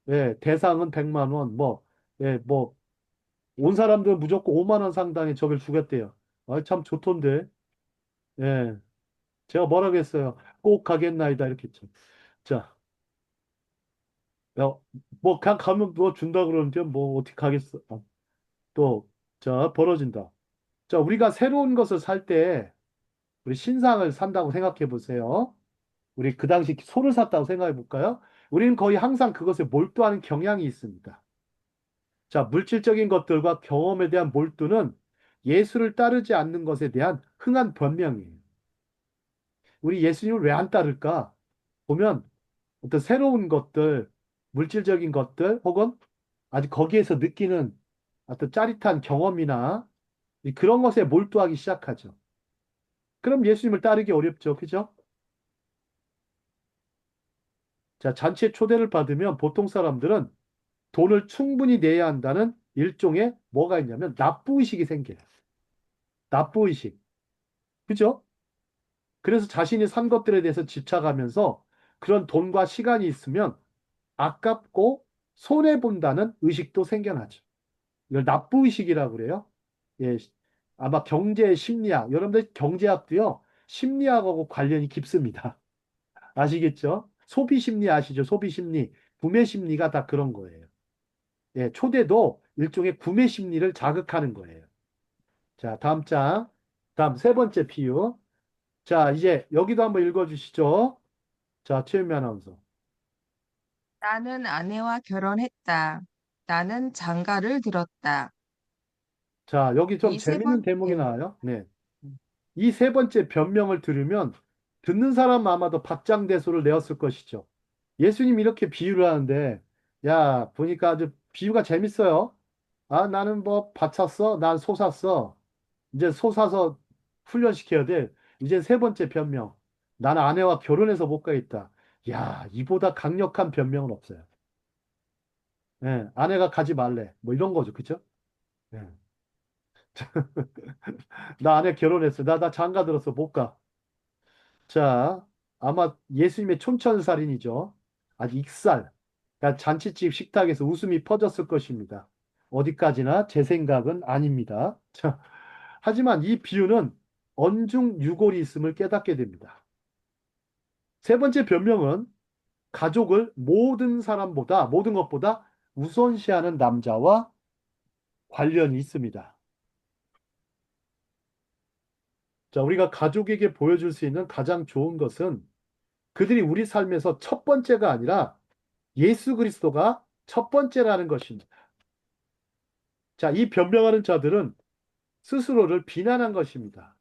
예, 대상은 100만 원, 뭐, 예, 뭐, 온 사람들 무조건 5만 원 상당의 저걸 주겠대요. 아, 참 좋던데. 예, 제가 뭐라겠어요. 꼭 가겠나이다, 이렇게 했죠. 자, 야, 뭐, 그냥 가면 뭐 준다 그러는데, 뭐, 어떻게 가겠어. 또, 자, 벌어진다. 자, 우리가 새로운 것을 살 때, 우리 신상을 산다고 생각해 보세요. 우리 그 당시 소를 샀다고 생각해 볼까요? 우리는 거의 항상 그것에 몰두하는 경향이 있습니다. 자, 물질적인 것들과 경험에 대한 몰두는 예수를 따르지 않는 것에 대한 흥한 변명이에요. 우리 예수님을 왜 안 따를까? 보면 어떤 새로운 것들, 물질적인 것들, 혹은 아직 거기에서 느끼는 어떤 짜릿한 경험이나 그런 것에 몰두하기 시작하죠. 그럼 예수님을 따르기 어렵죠. 그죠? 자, 잔치에 초대를 받으면 보통 사람들은 돈을 충분히 내야 한다는 일종의 뭐가 있냐면 납부의식이 생겨요. 납부의식. 그죠? 그래서 자신이 산 것들에 대해서 집착하면서 그런 돈과 시간이 있으면 아깝고 손해본다는 의식도 생겨나죠. 이걸 납부의식이라고 그래요. 예, 아마 경제 심리학, 여러분들 경제학도요, 심리학하고 관련이 깊습니다. 아시겠죠? 소비 심리 아시죠? 소비 심리, 구매 심리가 다 그런 거예요. 예, 초대도 일종의 구매 심리를 자극하는 거예요. 자, 다음 장. 다음 세 번째 비유. 자, 이제 여기도 한번 읽어주시죠. 자, 최은미 아나운서. 나는 아내와 결혼했다. 나는 장가를 들었다. 자, 여기 좀 이 세 재밌는 번, 대목이 예. 나와요. 네. 이 세 번째 변명을 들으면 듣는 사람 아마도 박장대소를 내었을 것이죠. 예수님이 이렇게 비유를 하는데, 야, 보니까 아주 비유가 재밌어요. 아, 나는 뭐 밭 샀어? 난 소 샀어. 이제 소 사서 훈련시켜야 돼. 이제 세 번째 변명. 나는 아내와 결혼해서 못 가겠다. 야, 이보다 강력한 변명은 없어요. 예, 아내가 가지 말래. 뭐 이런 거죠. 그죠? 예. 나 아내 결혼했어. 나 장가 들었어. 못 가. 자, 아마 예수님의 촌철살인이죠. 아주 익살. 그러니까 잔치집 식탁에서 웃음이 퍼졌을 것입니다. 어디까지나 제 생각은 아닙니다. 자, 하지만 이 비유는 언중유골이 있음을 깨닫게 됩니다. 세 번째 변명은 가족을 모든 것보다 우선시하는 남자와 관련이 있습니다. 자, 우리가 가족에게 보여줄 수 있는 가장 좋은 것은 그들이 우리 삶에서 첫 번째가 아니라 예수 그리스도가 첫 번째라는 것입니다. 자, 이 변명하는 자들은 스스로를 비난한 것입니다.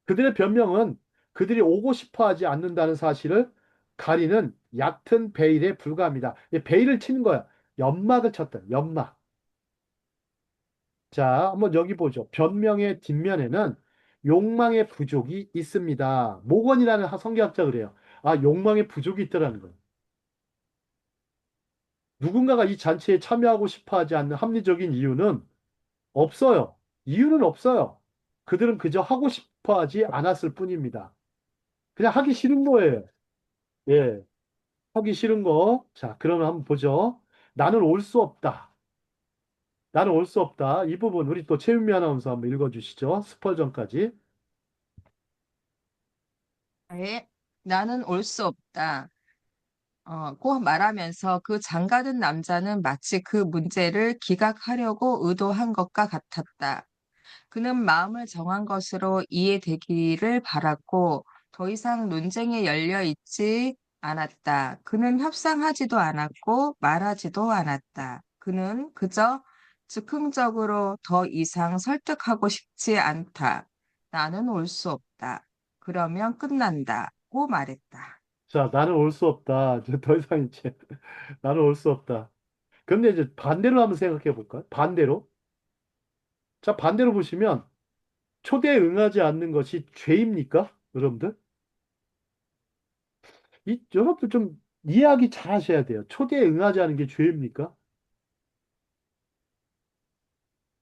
그들의 변명은 그들이 오고 싶어 하지 않는다는 사실을 가리는 얕은 베일에 불과합니다. 이 베일을 치는 거야. 연막을 쳤다. 연막. 자, 한번 여기 보죠. 변명의 뒷면에는 욕망의 부족이 있습니다. 모건이라는 성경학자 그래요. 아, 욕망의 부족이 있더라는 거예요. 누군가가 이 잔치에 참여하고 싶어 하지 않는 합리적인 이유는 없어요. 이유는 없어요. 그들은 그저 하고 싶어 하지 않았을 뿐입니다. 그냥 하기 싫은 거예요. 예. 하기 싫은 거. 자, 그러면 한번 보죠. 나는 올 수 없다. 나는 올 수 없다. 이 부분 우리 또 최윤미 아나운서 한번 읽어주시죠. 스펄전까지. 네. 나는 올 수 없다. 고 말하면서 그 장가든 남자는 마치 그 문제를 기각하려고 의도한 것과 같았다. 그는 마음을 정한 것으로 이해되기를 바랐고 더 이상 논쟁에 열려 있지 않았다. 그는 협상하지도 않았고 말하지도 않았다. 그는 그저 즉흥적으로 더 이상 설득하고 싶지 않다. 나는 올 수 없다. 그러면 끝난다고 말했다. 자, 나는 올 수 없다. 이제 더 이상 이제 나는 올 수 없다. 근데 이제 반대로 한번 생각해 볼까요? 반대로. 자, 반대로 보시면 초대에 응하지 않는 것이 죄입니까? 여러분들? 여러분들 좀 이해하기 잘 하셔야 돼요. 초대에 응하지 않은 게 죄입니까?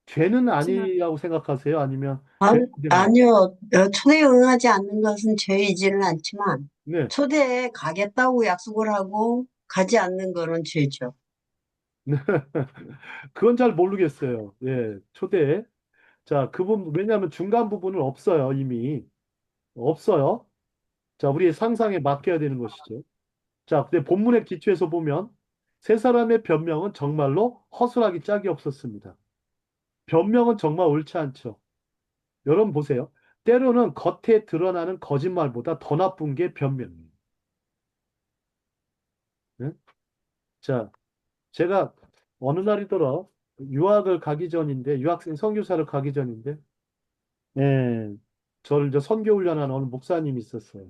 죄는 그렇지는 아니라고 생각하세요? 아니면 죄 아니, 되나요? 아니요. 초대에 응하지 않는 것은 죄이지는 않지만, 네. 초대에 가겠다고 약속을 하고 가지 않는 거는 죄죠. 그건 잘 모르겠어요. 예, 초대. 자, 그 부분, 왜냐하면 중간 부분은 없어요, 이미. 없어요. 자, 우리의 상상에 맡겨야 되는 것이죠. 자, 근데 본문의 기초에서 보면 세 사람의 변명은 정말로 허술하기 짝이 없었습니다. 변명은 정말 옳지 않죠. 여러분 보세요. 때로는 겉에 드러나는 거짓말보다 더 나쁜 게 변명이에요. 네? 자, 제가 어느 날이더라 유학을 가기 전인데 유학생 선교사를 가기 전인데 예, 저를 이제 선교 훈련하는 어느 목사님이 있었어요.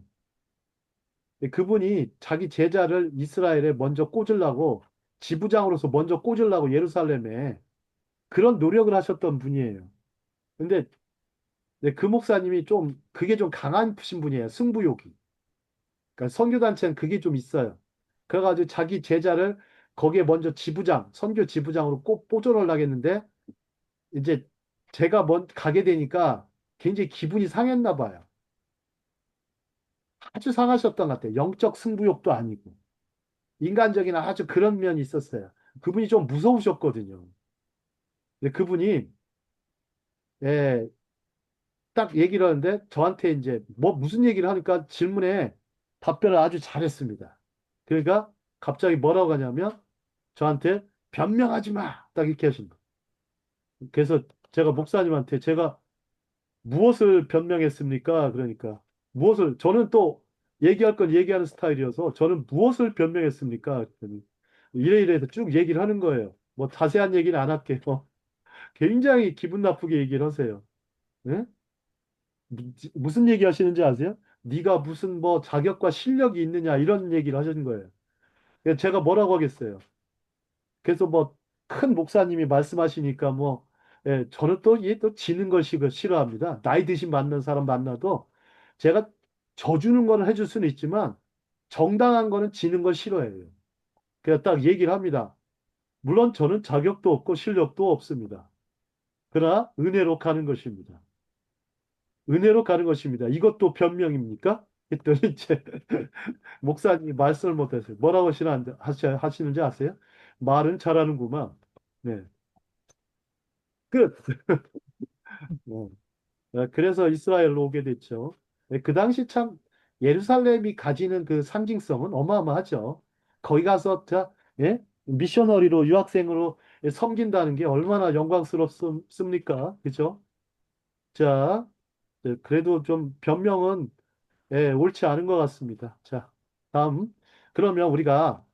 근데 그분이 자기 제자를 이스라엘에 먼저 꽂으려고 지부장으로서 먼저 꽂으려고 예루살렘에 그런 노력을 하셨던 분이에요. 근데 그 목사님이 좀 그게 좀 강하신 분이에요. 승부욕이. 그러니까 선교단체는 그게 좀 있어요. 그래가지고 자기 제자를 거기에 먼저 선교 지부장으로 꼭 꽂아놓으려고 했는데 이제 제가 가게 되니까 굉장히 기분이 상했나 봐요. 아주 상하셨던 것 같아요. 영적 승부욕도 아니고. 인간적인 아주 그런 면이 있었어요. 그분이 좀 무서우셨거든요. 근데 그분이, 예, 딱 얘기를 하는데 저한테 이제 뭐 무슨 얘기를 하니까 질문에 답변을 아주 잘했습니다. 그러니까 갑자기 뭐라고 하냐면 저한테 변명하지 마. 딱 이렇게 하신 거예요. 그래서 제가 목사님한테 제가 무엇을 변명했습니까? 그러니까 무엇을 저는 또 얘기할 건 얘기하는 스타일이어서 저는 무엇을 변명했습니까? 그랬더니 이래 이래 해서 쭉 얘기를 하는 거예요. 뭐 자세한 얘기는 안 할게요. 굉장히 기분 나쁘게 얘기를 하세요. 예? 무슨 얘기 하시는지 아세요? 네가 무슨 뭐 자격과 실력이 있느냐 이런 얘기를 하시는 거예요. 그래서 제가 뭐라고 하겠어요. 그래서 뭐 큰 목사님이 말씀하시니까 뭐 예, 저는 또 이게 또 지는 걸 싫어합니다. 나이 드신 만난 사람 만나도 제가 져주는 거는 해줄 수는 있지만 정당한 거는 지는 걸 싫어해요. 그래서 딱 얘기를 합니다. 물론 저는 자격도 없고 실력도 없습니다. 그러나 은혜로 가는 것입니다. 은혜로 가는 것입니다. 이것도 변명입니까? 했더니 이제 목사님이 말씀을 못하세요. 뭐라고 하시는지 아세요? 말은 잘하는구만. 네. 끝. 어. 그래서 이스라엘로 오게 됐죠. 그 당시 참 예루살렘이 가지는 그 상징성은 어마어마하죠. 거기 가서 예? 미셔너리로 유학생으로 섬긴다는 게 얼마나 영광스럽습니까? 그죠? 자, 그래도 좀 변명은 옳지 않은 것 같습니다. 자, 다음. 그러면 우리가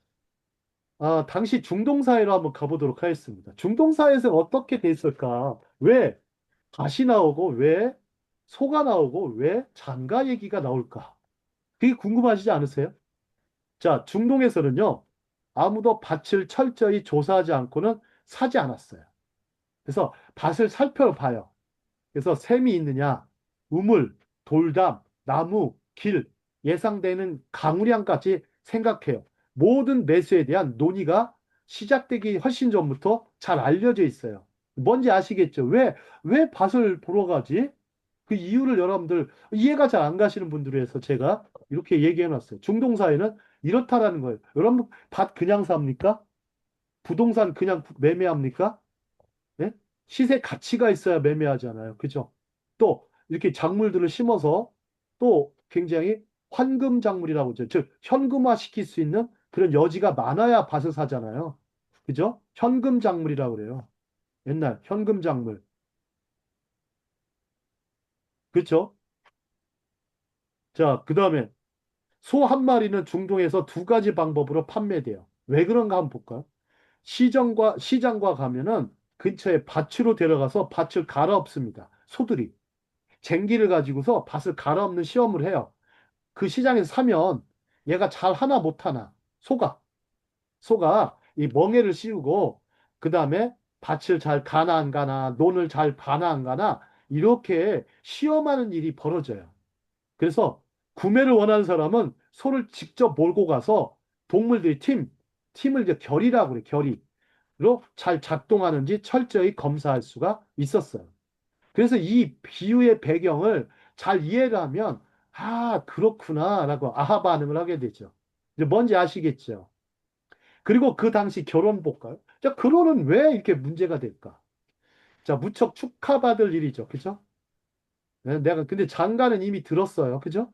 당시 중동사회로 한번 가보도록 하겠습니다. 중동사회에서 어떻게 됐을까? 왜 밭이 나오고 왜 소가 나오고 왜 장가 얘기가 나올까? 그게 궁금하시지 않으세요? 자, 중동에서는요, 아무도 밭을 철저히 조사하지 않고는 사지 않았어요. 그래서 밭을 살펴봐요. 그래서 샘이 있느냐, 우물, 돌담, 나무, 길, 예상되는 강우량까지 생각해요. 모든 매수에 대한 논의가 시작되기 훨씬 전부터 잘 알려져 있어요. 뭔지 아시겠죠? 왜 밭을 보러 가지? 그 이유를 여러분들 이해가 잘 안 가시는 분들을 위해서 제가 이렇게 얘기해 놨어요. 중동사회는 이렇다라는 거예요. 여러분, 밭 그냥 삽니까? 부동산 그냥 매매합니까? 예? 시세 가치가 있어야 매매하잖아요. 그죠? 또 이렇게 작물들을 심어서 또 굉장히 환금 작물이라고 하죠. 즉 현금화 시킬 수 있는 그런 여지가 많아야 밭을 사잖아요. 그죠? 현금 작물이라고 그래요. 옛날 현금 작물. 그렇죠? 자, 그다음에 소 한 마리는 중동에서 두 가지 방법으로 판매돼요. 왜 그런가 한번 볼까요? 시장과 가면은 근처에 밭으로 데려가서 밭을 갈아엎습니다. 소들이. 쟁기를 가지고서 밭을 갈아엎는 시험을 해요. 그 시장에서 사면 얘가 잘 하나 못 하나. 소가 이 멍에를 씌우고 그 다음에 밭을 잘 가나 안 가나 논을 잘 가나 안 가나 이렇게 시험하는 일이 벌어져요. 그래서 구매를 원하는 사람은 소를 직접 몰고 가서 동물들이 팀을 이제 결이라고 그래, 결의로 잘 작동하는지 철저히 검사할 수가 있었어요. 그래서 이 비유의 배경을 잘 이해를 하면, 그렇구나라고 아하 반응을 하게 되죠. 이제 뭔지 아시겠죠? 그리고 그 당시 결혼 볼까요? 자, 결혼은 왜 이렇게 문제가 될까? 자, 무척 축하받을 일이죠. 그죠? 근데 장가는 이미 들었어요. 그죠?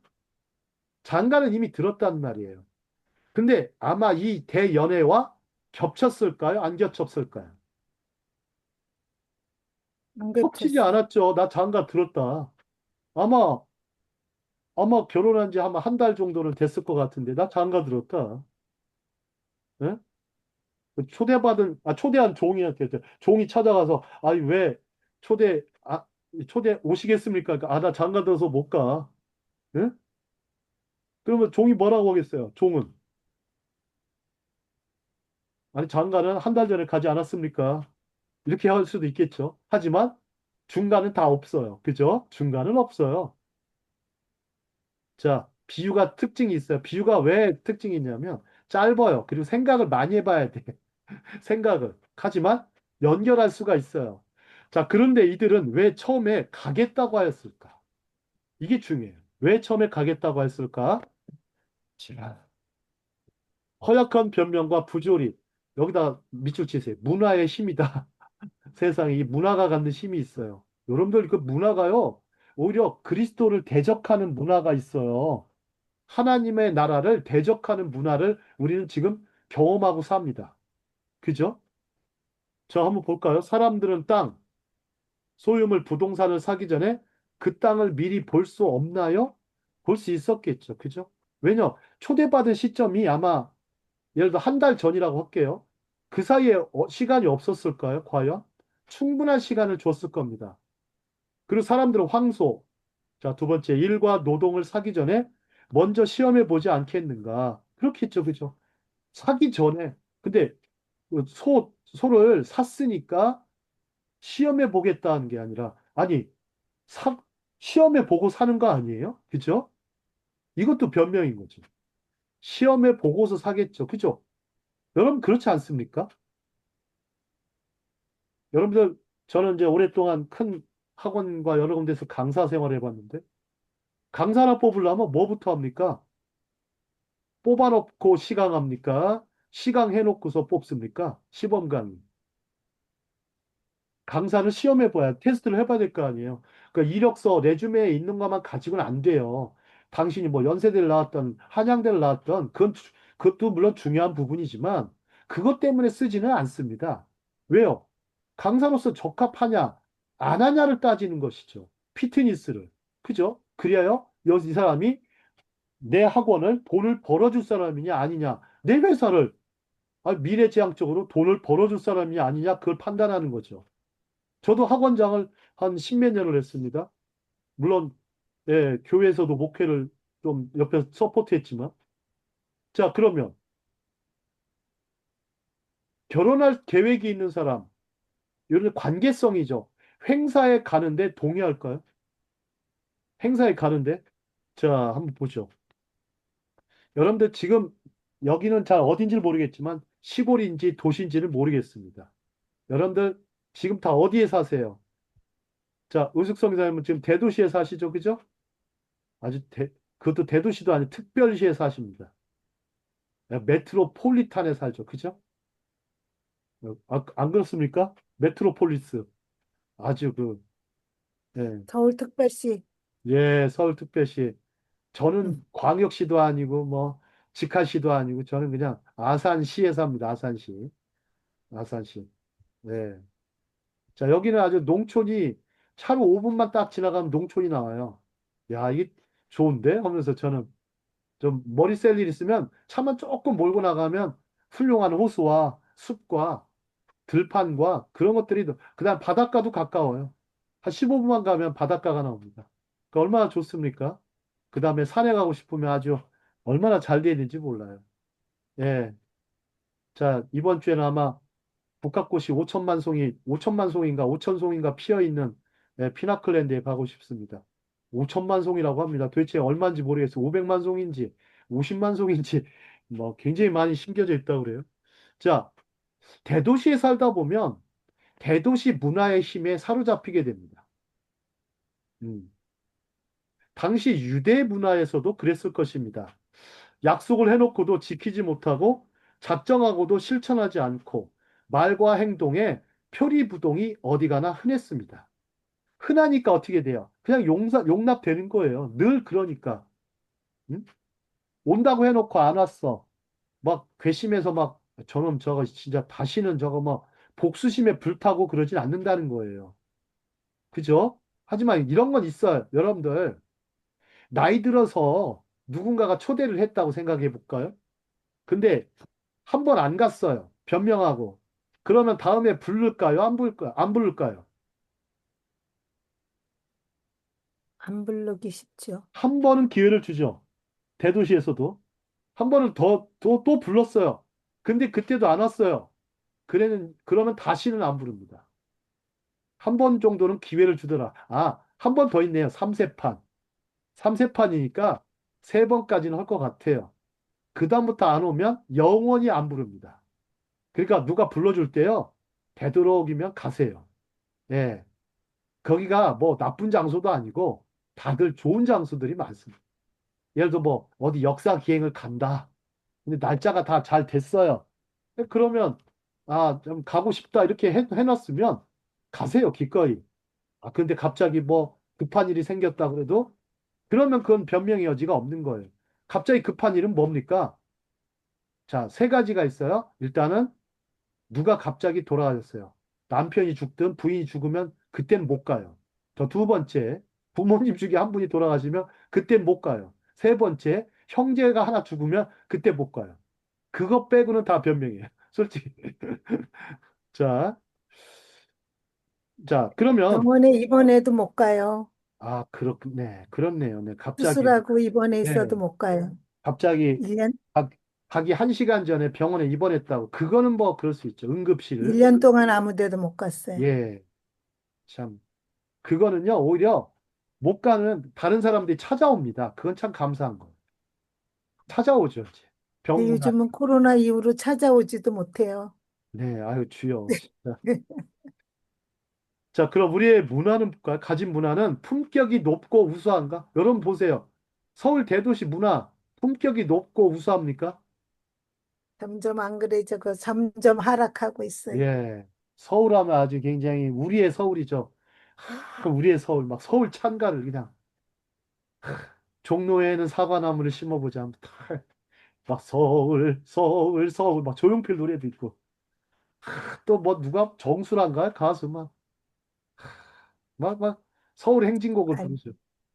장가는 이미 들었단 말이에요. 근데 아마 이 대연애와 겹쳤을까요? 안 겹쳤을까요? 안 겹치지 겹쳤어요. 않았죠. 나 장가 들었다. 아마, 아마 결혼한 지 아마 한 달 정도는 됐을 것 같은데, 나 장가 들었다. 예? 초대한 종이한테, 종이 찾아가서, 아니, 왜 초대 오시겠습니까? 그러니까, 나 장가 들어서 못 가. 예? 그러면 종이 뭐라고 하겠어요? 종은. 아니, 장가는 한 달 전에 가지 않았습니까? 이렇게 할 수도 있겠죠. 하지만 중간은 다 없어요. 그죠? 중간은 없어요. 자, 비유가 특징이 있어요. 비유가 왜 특징이 있냐면 짧아요. 그리고 생각을 많이 해봐야 돼. 생각을. 하지만 연결할 수가 있어요. 자, 그런데 이들은 왜 처음에 가겠다고 하였을까? 이게 중요해요. 왜 처음에 가겠다고 했을까? 자, 허약한 변명과 부조리. 여기다 밑줄 치세요. 문화의 힘이다. 세상에 이 문화가 갖는 힘이 있어요. 여러분들 그 문화가요. 오히려 그리스도를 대적하는 문화가 있어요. 하나님의 나라를 대적하는 문화를 우리는 지금 경험하고 삽니다. 그죠? 저 한번 볼까요? 사람들은 땅, 소유물, 부동산을 사기 전에 그 땅을 미리 볼 수 없나요? 볼 수 있었겠죠. 그죠? 왜냐? 초대받은 시점이 아마 예를 들어 한 달 전이라고 할게요. 그 사이에 시간이 없었을까요? 과연? 충분한 시간을 줬을 겁니다. 그리고 사람들은 황소, 자, 두 번째, 일과 노동을 사기 전에 먼저 시험해 보지 않겠는가? 그렇겠죠. 그죠? 사기 전에. 근데 그 소를 샀으니까 시험해 보겠다는 게 아니라, 아니, 사, 시험해 보고 사는 거 아니에요? 그죠? 이것도 변명인 거죠. 시험해 보고서 사겠죠. 그죠? 여러분, 그렇지 않습니까? 여러분들, 저는 이제 오랫동안 큰 학원과 여러 군데서 강사 생활을 해봤는데, 강사나 뽑으려면 뭐부터 합니까? 뽑아놓고 시강합니까? 시강해놓고서 뽑습니까? 시범 강의. 강사는 시험해봐야, 테스트를 해봐야 될 거 아니에요. 그러니까 이력서, 레주메에 있는 것만 가지고는 안 돼요. 당신이 뭐 연세대를 나왔던, 한양대를 나왔던, 그것도 물론 중요한 부분이지만, 그것 때문에 쓰지는 않습니다. 왜요? 강사로서 적합하냐, 안 하냐를 따지는 것이죠. 피트니스를. 그죠? 그래야 이 사람이 내 학원을 돈을 벌어줄 사람이냐, 아니냐, 내 회사를 미래지향적으로 돈을 벌어줄 사람이냐, 아니냐, 그걸 판단하는 거죠. 저도 학원장을 한 십몇 년을 했습니다. 물론, 예, 교회에서도 목회를 좀 옆에서 서포트했지만. 자, 그러면 결혼할 계획이 있는 사람, 이런 관계성이죠. 행사에 가는데 동의할까요? 행사에 가는데? 자, 한번 보죠. 여러분들 지금 여기는 잘 어딘지 모르겠지만 시골인지 도시인지는 모르겠습니다. 여러분들 지금 다 어디에 사세요? 자, 의숙성 이사님은 지금 대도시에 사시죠, 그죠? 아주 그것도 대도시도 아니고 특별시에 사십니다. 메트로폴리탄에 살죠, 그죠? 안 그렇습니까? 메트로폴리스. 아주 예, 서울특별시. 예, 서울특별시. 저는 광역시도 아니고, 뭐, 직할시도 아니고, 저는 그냥 아산시에 삽니다, 아산시. 아산시. 예. 자, 여기는 아주 농촌이 차로 5분만 딱 지나가면 농촌이 나와요. 야, 이게 좋은데? 하면서 저는 좀 머리 셀 일 있으면 차만 조금 몰고 나가면 훌륭한 호수와 숲과 들판과 그런 것들이, 그다음 바닷가도 가까워요. 한 15분만 가면 바닷가가 나옵니다. 그 얼마나 좋습니까? 그 다음에 산에 가고 싶으면 아주 얼마나 잘 되어 있는지 몰라요. 예. 자, 이번 주에는 아마 북각꽃이 5천만 송인가 5천 송인가 피어 있는 피나클랜드에 가고 싶습니다. 5천만 송이라고 합니다. 도대체 얼마인지 모르겠어요. 500만 송인지 50만 송인지 뭐 굉장히 많이 심겨져 있다고 그래요. 자, 대도시에 살다 보면 대도시 문화의 힘에 사로잡히게 됩니다. 음. 당시 유대 문화에서도 그랬을 것입니다. 약속을 해놓고도 지키지 못하고 작정하고도 실천하지 않고 말과 행동에 표리부동이 어디 가나 흔했습니다. 흔하니까 어떻게 돼요? 그냥 용납되는 거예요. 늘 그러니까. 응? 온다고 해놓고 안 왔어. 막 괘씸해서 막 저놈 저거 진짜 다시는 저거 뭐 복수심에 불타고 그러진 않는다는 거예요. 그죠? 하지만 이런 건 있어요. 여러분들, 나이 들어서 누군가가 초대를 했다고 생각해 볼까요? 근데 한 번 안 갔어요. 변명하고. 그러면 다음에 부를까요? 안 부를까요? 안 부를까요? 안 부르기 쉽죠. 한 번은 기회를 주죠. 대도시에서도. 한 번은 또 불렀어요. 근데 그때도 안 왔어요. 그러면 다시는 안 부릅니다. 한 번 정도는 기회를 주더라. 아, 한 번 더 있네요. 3세판. 3세판이니까 3번까지는 할 것 같아요. 그다음부터 안 오면 영원히 안 부릅니다. 그러니까 누가 불러줄 때요. 되도록이면 가세요. 예. 거기가 뭐 나쁜 장소도 아니고 다들 좋은 장소들이 많습니다. 예를 들어 뭐 어디 역사 기행을 간다. 근데 날짜가 다 잘 됐어요. 그러면 좀 가고 싶다 이렇게 해놨으면 가세요, 기꺼이. 근데 갑자기 뭐 급한 일이 생겼다 그래도 그러면 그건 변명의 여지가 없는 거예요. 갑자기 급한 일은 뭡니까? 자, 세 가지가 있어요. 일단은 누가 갑자기 돌아가셨어요. 남편이 죽든 부인이 죽으면 그땐 못 가요. 저 두 번째, 부모님 중에 한 분이 돌아가시면 그땐 못 가요. 세 번째, 형제가 하나 죽으면 그때 못 가요. 그거 빼고는 다 변명이에요. 솔직히. 자, 자, 그러면, 병원에 입원해도 못 가요. 네, 그렇네요. 네, 갑자기, 수술하고 입원해 있어도 네, 못 가요. 갑자기 1년, 가기 1시간 전에 병원에 입원했다고. 그거는 뭐 그럴 수 있죠. 응급실. 1년 동안 아무 데도 못 갔어요. 예, 참. 그거는요, 오히려 못 가는 다른 사람들이 찾아옵니다. 그건 참 감사한 거예요. 찾아오죠, 이제. 근데 병문안. 요즘은 코로나 이후로 찾아오지도 못해요. 네, 아유, 주여. 진짜. 자, 그럼 우리의 문화는 볼까요? 가진 문화는 품격이 높고 우수한가? 여러분 보세요. 서울 대도시 문화, 품격이 높고 우수합니까? 점점 안 그래져. 그 점점 하락하고 있어요. 예. 서울 하면 아주 굉장히 우리의 서울이죠. 우리의 서울, 막 서울 찬가를 그냥 종로에는 사과나무를 심어보자. 막 서울, 서울, 서울, 막 조용필 노래도 있고. 또 뭐 누가 정수란가? 가수 막 서울 행진곡을 아니, 부르죠.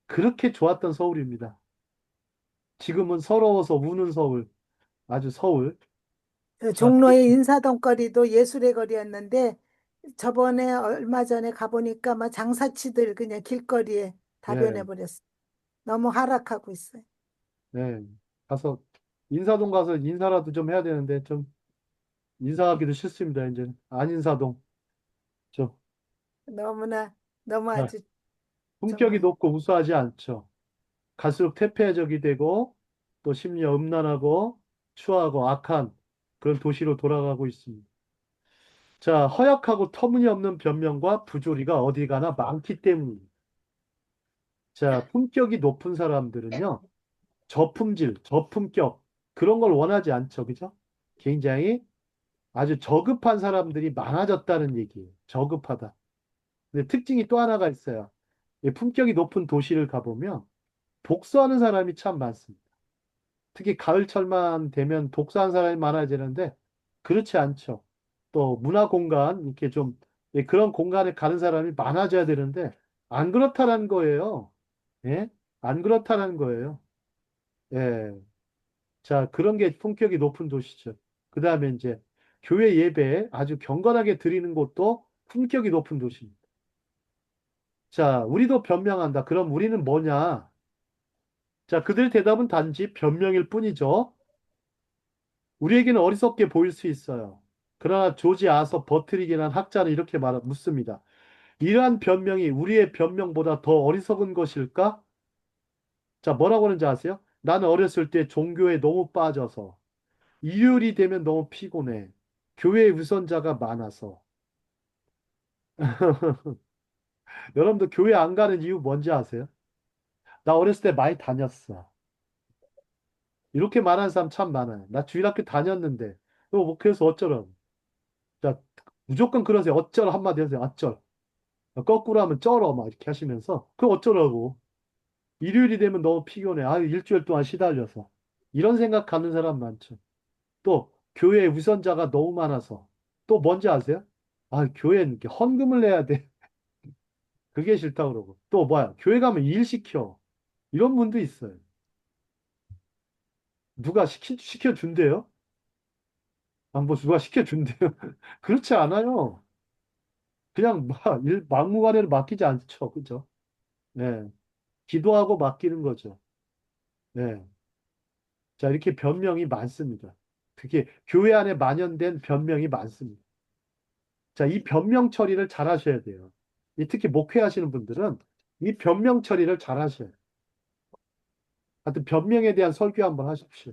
그렇게 좋았던 서울입니다. 지금은 서러워서 우는 서울. 아주 서울. 그 자, 종로의 인사동 거리도 예술의 거리였는데 저번에 얼마 전에 가보니까 막 장사치들 그냥 길거리에 다 예, 변해버렸어. 너무 하락하고 있어요. 네. 가서, 인사동 가서 인사라도 좀 해야 되는데, 좀, 인사하기도 싫습니다, 이제. 안인사동. 저, 너무나 너무 자, 아주 품격이 정말 높고 우수하지 않죠. 갈수록 퇴폐해적이 되고, 또 심리가 음란하고, 추하고 악한 그런 도시로 돌아가고 있습니다. 자, 허약하고 터무니없는 변명과 부조리가 어디 가나 많기 때문입니다. 자, 품격이 높은 사람들은요, 저품질, 저품격, 그런 걸 원하지 않죠. 그죠? 굉장히 아주 저급한 사람들이 많아졌다는 얘기예요. 저급하다. 근데 특징이 또 하나가 있어요. 이 품격이 높은 도시를 가보면 독서하는 사람이 참 많습니다. 특히 가을철만 되면 독서하는 사람이 많아지는데 그렇지 않죠. 또 문화 공간, 이렇게 좀 그런 공간에 가는 사람이 많아져야 되는데 안 그렇다는 거예요. 예? 안 그렇다는 거예요. 예. 자, 그런 게 품격이 높은 도시죠. 그 다음에 이제 교회 예배 아주 경건하게 드리는 곳도 품격이 높은 도시입니다. 자, 우리도 변명한다. 그럼 우리는 뭐냐? 자, 그들 대답은 단지 변명일 뿐이죠. 우리에게는 어리석게 보일 수 있어요. 그러나 조지 아서 버트릭이라는 학자는 이렇게 묻습니다. 이러한 변명이 우리의 변명보다 더 어리석은 것일까? 자, 뭐라고 하는지 아세요? 나는 어렸을 때 종교에 너무 빠져서 일요일이 되면 너무 피곤해. 교회 우선자가 많아서. 여러분도 교회 안 가는 이유 뭔지 아세요? 나 어렸을 때 많이 다녔어. 이렇게 말하는 사람 참 많아요. 나 주일학교 다녔는데. 그래서 어쩌라고. 자, 무조건 그러세요. 어쩔 한마디 하세요. 어쩔. 거꾸로 하면 쩔어. 막 이렇게 하시면서. 그 어쩌라고. 일요일이 되면 너무 피곤해. 일주일 동안 시달려서. 이런 생각 갖는 사람 많죠. 또, 교회 우선자가 너무 많아서. 또 뭔지 아세요? 교회는 이렇게 헌금을 내야 돼. 그게 싫다 그러고. 또 뭐야? 교회 가면 일 시켜. 이런 분도 있어요. 누가 시켜준대요? 뭐 누가 시켜준대요? 그렇지 않아요. 그냥 막무가내로 맡기지 않죠. 그죠? 네. 기도하고 맡기는 거죠. 네. 자, 이렇게 변명이 많습니다. 특히 교회 안에 만연된 변명이 많습니다. 자, 이 변명 처리를 잘 하셔야 돼요. 특히 목회하시는 분들은 이 변명 처리를 잘 하셔야 돼요. 하여튼 변명에 대한 설교 한번 하십시오.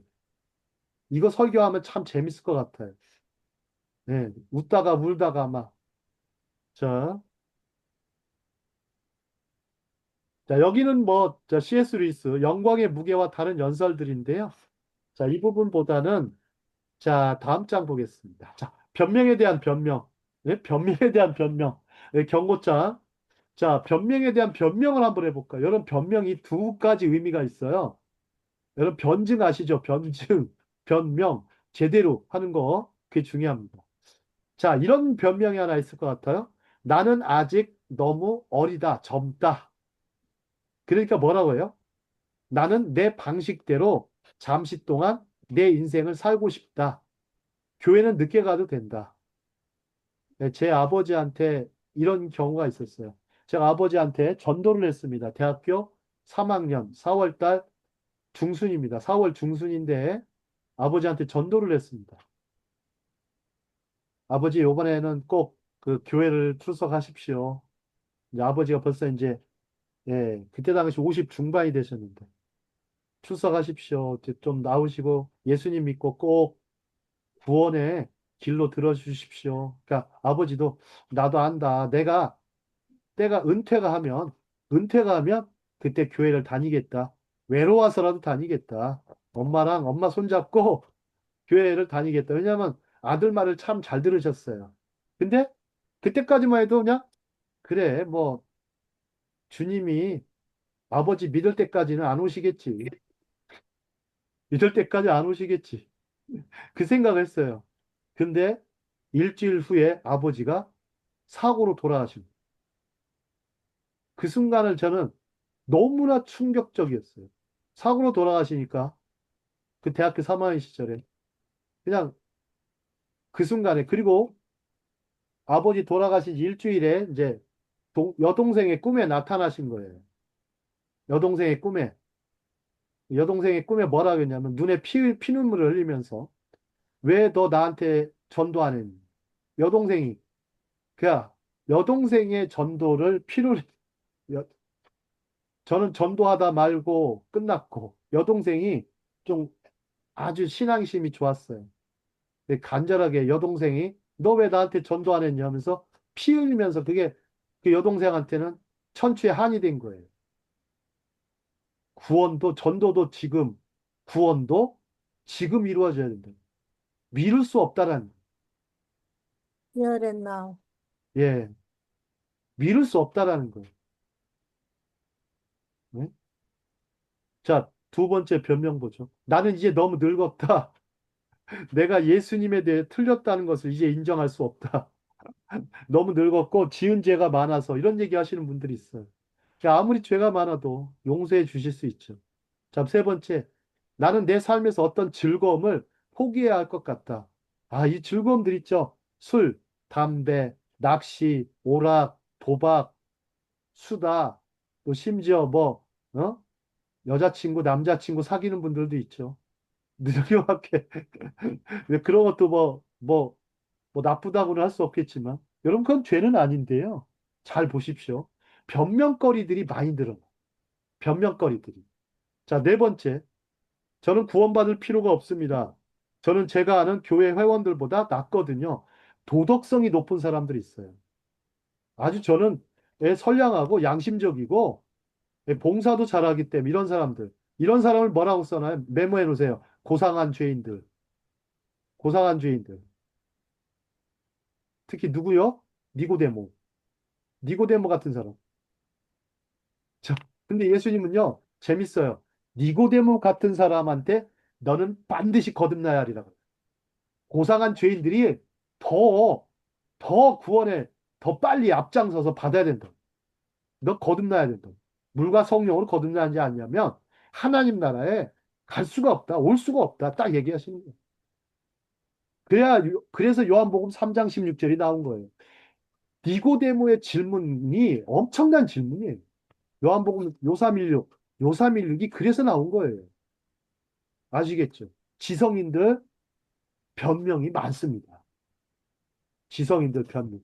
이거 설교하면 참 재밌을 것 같아요. 네. 웃다가 울다가 막. 자, 자, 여기는 뭐, C.S. 루이스, 영광의 무게와 다른 연설들인데요. 자, 이 부분보다는, 자, 다음 장 보겠습니다. 자, 변명에 대한 변명. 네? 변명에 대한 변명. 네, 경고장. 자, 변명에 대한 변명을 한번 해볼까요? 여러분, 변명이 두 가지 의미가 있어요. 여러분, 변증 아시죠? 변증, 변명, 제대로 하는 거. 그게 중요합니다. 자, 이런 변명이 하나 있을 것 같아요. 나는 아직 너무 어리다, 젊다. 그러니까 뭐라고 해요? 나는 내 방식대로 잠시 동안 내 인생을 살고 싶다. 교회는 늦게 가도 된다. 네, 제 아버지한테 이런 경우가 있었어요. 제가 아버지한테 전도를 했습니다. 대학교 3학년 4월 달 중순입니다. 4월 중순인데 아버지한테 전도를 했습니다. 아버지, 이번에는 꼭 그 교회를 출석하십시오. 이제 아버지가 벌써 이제, 예, 그때 당시 50 중반이 되셨는데, 출석하십시오. 이제 좀 나오시고 예수님 믿고 꼭 구원의 길로 들어주십시오. 그러니까 아버지도 나도 안다. 내가 때가 은퇴가 하면 그때 교회를 다니겠다. 외로워서라도 다니겠다. 엄마 손잡고 교회를 다니겠다. 왜냐하면 아들 말을 참 잘 들으셨어요. 근데 그때까지만 해도 그냥 그래 뭐 주님이 아버지 믿을 때까지는 안 오시겠지. 믿을 때까지 안 오시겠지. 그 생각을 했어요. 근데 일주일 후에 아버지가 사고로 돌아가신 그 순간을 저는 너무나 충격적이었어요. 사고로 돌아가시니까 그 대학교 3학년 시절에 그냥 그 순간에 그리고 아버지 돌아가신 일주일에 이제 여동생의 꿈에 나타나신 거예요. 여동생의 꿈에 여동생의 꿈에 뭐라 그랬냐면 눈에 피눈물을 흘리면서 왜 너 나한테 전도 안 했니? 여동생이 그야 여동생의 전도를 여- 저는 전도하다 말고 끝났고 여동생이 좀 아주 신앙심이 좋았어요. 간절하게 여동생이 너 왜 나한테 전도 안 했냐 하면서 피 흘리면서 그게 그 여동생한테는 천추의 한이 된 거예요. 구원도 전도도 지금 구원도 지금 이루어져야 된다. 미룰 수 없다라는 Here and now. 예 미룰 수 없다라는 거예요. 네? 자, 두 번째 변명 보죠. 나는 이제 너무 늙었다. 내가 예수님에 대해 틀렸다는 것을 이제 인정할 수 없다. 너무 늙었고 지은 죄가 많아서 이런 얘기 하시는 분들이 있어요. 그러니까 아무리 죄가 많아도 용서해 주실 수 있죠. 자, 세 번째. 나는 내 삶에서 어떤 즐거움을 포기해야 할 것 같다. 아, 이 즐거움들 있죠. 술, 담배, 낚시, 오락, 도박, 수다, 또 심지어 뭐, 여자친구, 남자친구 사귀는 분들도 있죠. 능력하게. 그런 것도 뭐 나쁘다고는 할 수 없겠지만, 여러분, 그건 죄는 아닌데요. 잘 보십시오. 변명거리들이 많이 늘어나. 변명거리들이. 자, 네 번째. 저는 구원받을 필요가 없습니다. 저는 제가 아는 교회 회원들보다 낫거든요. 도덕성이 높은 사람들이 있어요. 아주 저는 선량하고 양심적이고 봉사도 잘하기 때문에 이런 사람들. 이런 사람을 뭐라고 써놔요? 메모해 놓으세요. 고상한 죄인들. 고상한 죄인들. 특히 누구요? 니고데모. 니고데모 같은 사람. 자, 근데 예수님은요, 재밌어요. 니고데모 같은 사람한테 너는 반드시 거듭나야 하리라고. 고상한 죄인들이 더, 더 구원에 더 빨리 앞장서서 받아야 된다. 너 거듭나야 된다. 물과 성령으로 거듭나지 않냐면 하나님 나라에 갈 수가 없다. 올 수가 없다. 딱 얘기하시는 거예요. 그래서 요한복음 3장 16절이 나온 거예요. 니고데모의 질문이 엄청난 질문이에요. 요한복음 요삼일육이 그래서 나온 거예요. 아시겠죠? 지성인들 변명이 많습니다. 지성인들 변명.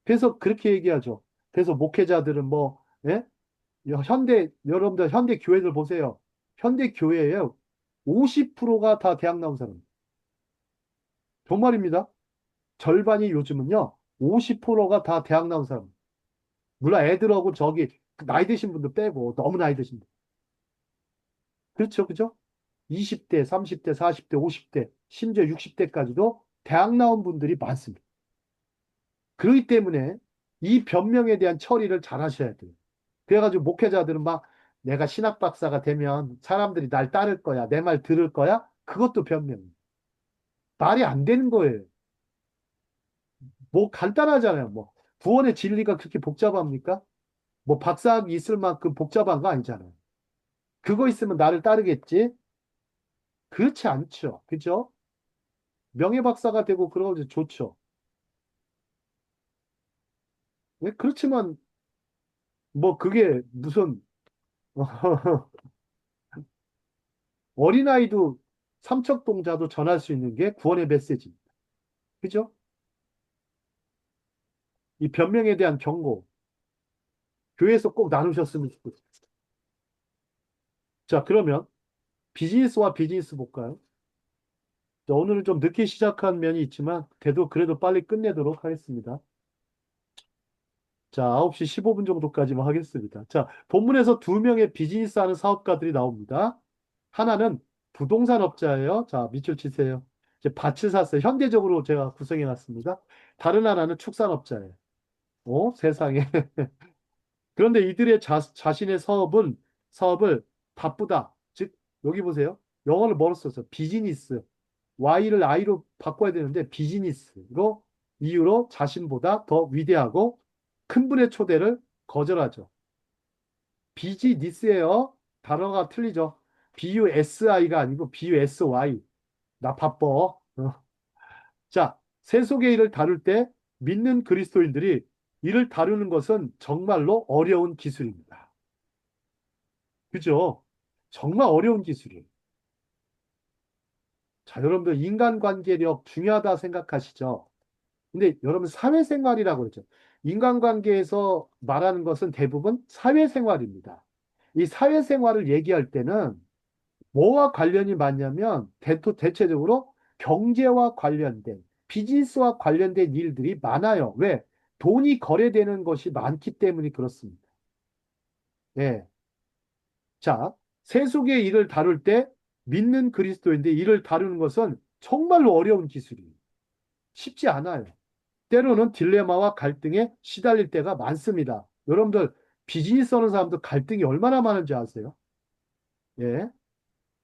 그래서 그렇게 얘기하죠. 그래서 목회자들은 뭐, 예? 여러분들 현대 교회들 보세요. 현대 교회에 50%가 다 대학 나온 사람. 정말입니다. 절반이 요즘은요, 50%가 다 대학 나온 사람. 물론 애들하고 저기 나이 드신 분들 빼고 너무 나이 드신 분. 그렇죠, 그죠? 20대, 30대, 40대, 50대, 심지어 60대까지도 대학 나온 분들이 많습니다. 그렇기 때문에 이 변명에 대한 처리를 잘 하셔야 돼요. 그래가지고 목회자들은 막 내가 신학 박사가 되면 사람들이 날 따를 거야, 내 말 들을 거야? 그것도 변명이에요. 말이 안 되는 거예요. 뭐 간단하잖아요. 뭐 구원의 진리가 그렇게 복잡합니까? 뭐 박사학위 있을 만큼 복잡한 거 아니잖아요. 그거 있으면 나를 따르겠지? 그렇지 않죠. 그죠? 명예박사가 되고 그런 거 좋죠. 왜? 그렇지만 뭐 그게 무슨 어린아이도 삼척동자도 전할 수 있는 게 구원의 메시지입니다. 그죠? 이 변명에 대한 경고 교회에서 꼭 나누셨으면 좋겠어요. 자, 그러면 비즈니스와 비즈니스 볼까요? 자, 오늘은 좀 늦게 시작한 면이 있지만 그래도 빨리 끝내도록 하겠습니다. 자, 9시 15분 정도까지만 하겠습니다. 자, 본문에서 두 명의 비즈니스 하는 사업가들이 나옵니다. 하나는 부동산 업자예요. 자, 밑줄 치세요. 이제 밭을 샀어요. 현대적으로 제가 구성해 놨습니다. 다른 하나는 축산업자예요. 세상에. 그런데 이들의 자신의 사업을 바쁘다. 즉, 여기 보세요. 영어를 뭐로 썼어요? 비즈니스. Y를 I로 바꿔야 되는데 비즈니스로 이유로 자신보다 더 위대하고 큰 분의 초대를 거절하죠. 비즈니스예요. 단어가 틀리죠. BUSI가 아니고 BUSY. 나 바빠. 자, 세속의 일을 다룰 때 믿는 그리스도인들이 이를 다루는 것은 정말로 어려운 기술입니다. 그죠? 정말 어려운 기술이에요. 자, 여러분들 인간관계력 중요하다 생각하시죠? 근데 여러분 사회생활이라고 그러죠. 인간관계에서 말하는 것은 대부분 사회생활입니다. 이 사회생활을 얘기할 때는 뭐와 관련이 많냐면 대체적으로 경제와 관련된 비즈니스와 관련된 일들이 많아요. 왜? 돈이 거래되는 것이 많기 때문에 그렇습니다. 예. 자, 세속의 일을 다룰 때 믿는 그리스도인데 이를 다루는 것은 정말로 어려운 기술이에요. 쉽지 않아요. 때로는 딜레마와 갈등에 시달릴 때가 많습니다. 여러분들 비즈니스 하는 사람들 갈등이 얼마나 많은지 아세요? 예.